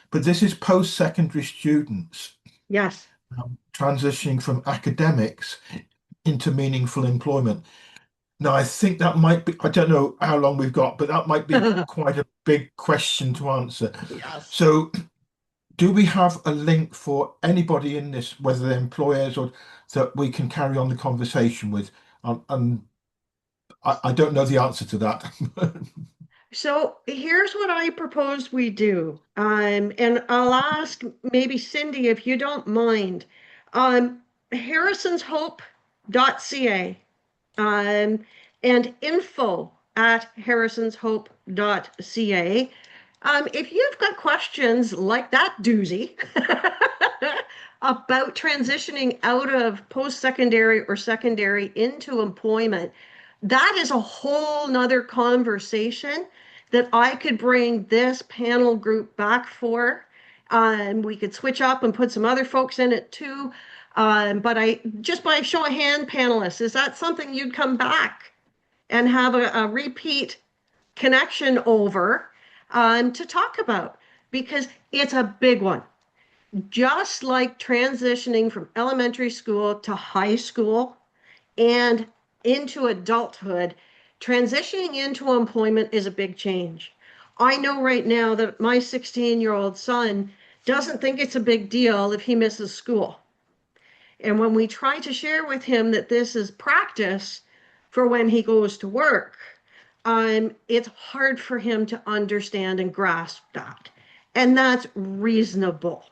But this is post-secondary students. Yes. Transitioning from academics into meaningful employment. Now, I think that might be, I don't know how long we've got, but that might be quite a big question to answer. Yes. So do we have a link for anybody in this, whether they're employers or that we can carry on the conversation with? And I don't know the answer to that. So here's what I propose we do. And I'll ask maybe Cindy, if you don't mind, harrisonshope.ca and info@harrisonshope.ca. If you've got questions like that doozy about transitioning out of post-secondary or secondary into employment, that is a whole nother conversation that I could bring this panel group back for. We could switch up and put some other folks in it too. But just by show of hand, panelists, is that something you'd come back and have a repeat connection over to talk about? Because it's a big one. Just like transitioning from elementary school to high school and into adulthood, transitioning into employment is a big change. I know right now that my 16-year-old son doesn't think it's a big deal if he misses school. And when we try to share with him that this is practice for when he goes to work, it's hard for him to understand and grasp that. And that's reasonable.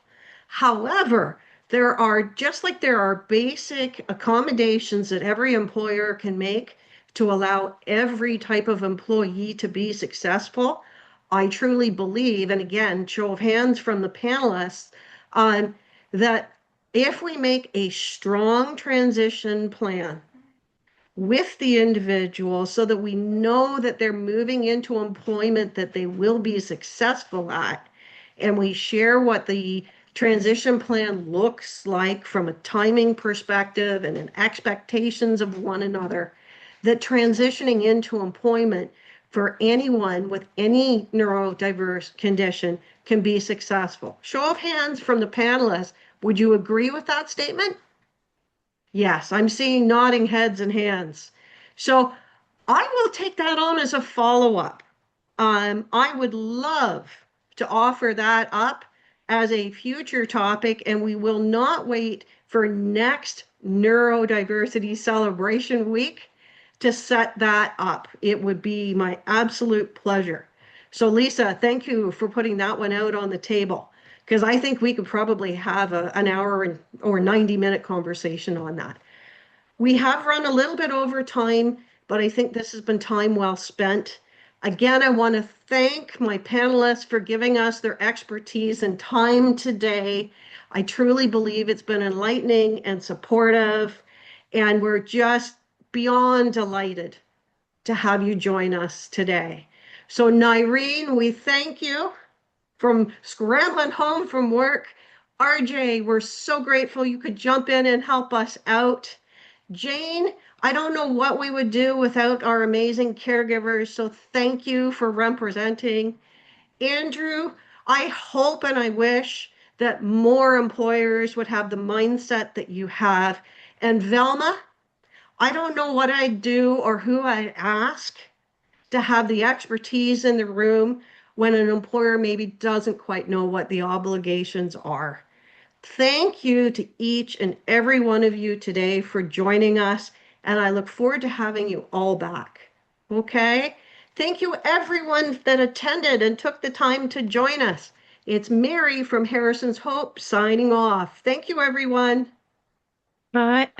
However, there are, just like there are basic accommodations that every employer can make to allow every type of employee to be successful, I truly believe, and again, show of hands from the panelists, that if we make a strong transition plan with the individual so that we know that they're moving into employment that they will be successful at, and we share what the transition plan looks like from a timing perspective and an expectations of one another, that transitioning into employment for anyone with any neurodiverse condition can be successful. Show of hands from the panelists. Would you agree with that statement? Yes, I'm seeing nodding heads and hands. So I will take that on as a follow-up. I would love to offer that up as a future topic, and we will not wait for next Neurodiversity Celebration Week to set that up. It would be my absolute pleasure. So Lisa, thank you for putting that one out on the table, because I think we could probably have an hour or 90-minute conversation on that. We have run a little bit over time, but I think this has been time well spent. Again, I want to thank my panelists for giving us their expertise and time today. I truly believe it's been enlightening and supportive, and we're just beyond delighted to have you join us today. So Nyrene, we thank you from scrambling home from work. RJ, we're so grateful you could jump in and help us out. Jane, I don't know what we would do without our amazing caregivers, so thank you for representing. Andrew, I hope and I wish that more employers would have the mindset that you have. And Velma, I don't know what I'd do or who I'd ask to have the expertise in the room when an employer maybe doesn't quite know what the obligations are. Thank you to each and every one of you today for joining us, and I look forward to having you all back. Okay? Thank you everyone that attended and took the time to join us. It's Mary from Harrison's Hope signing off. Thank you, everyone. Bye.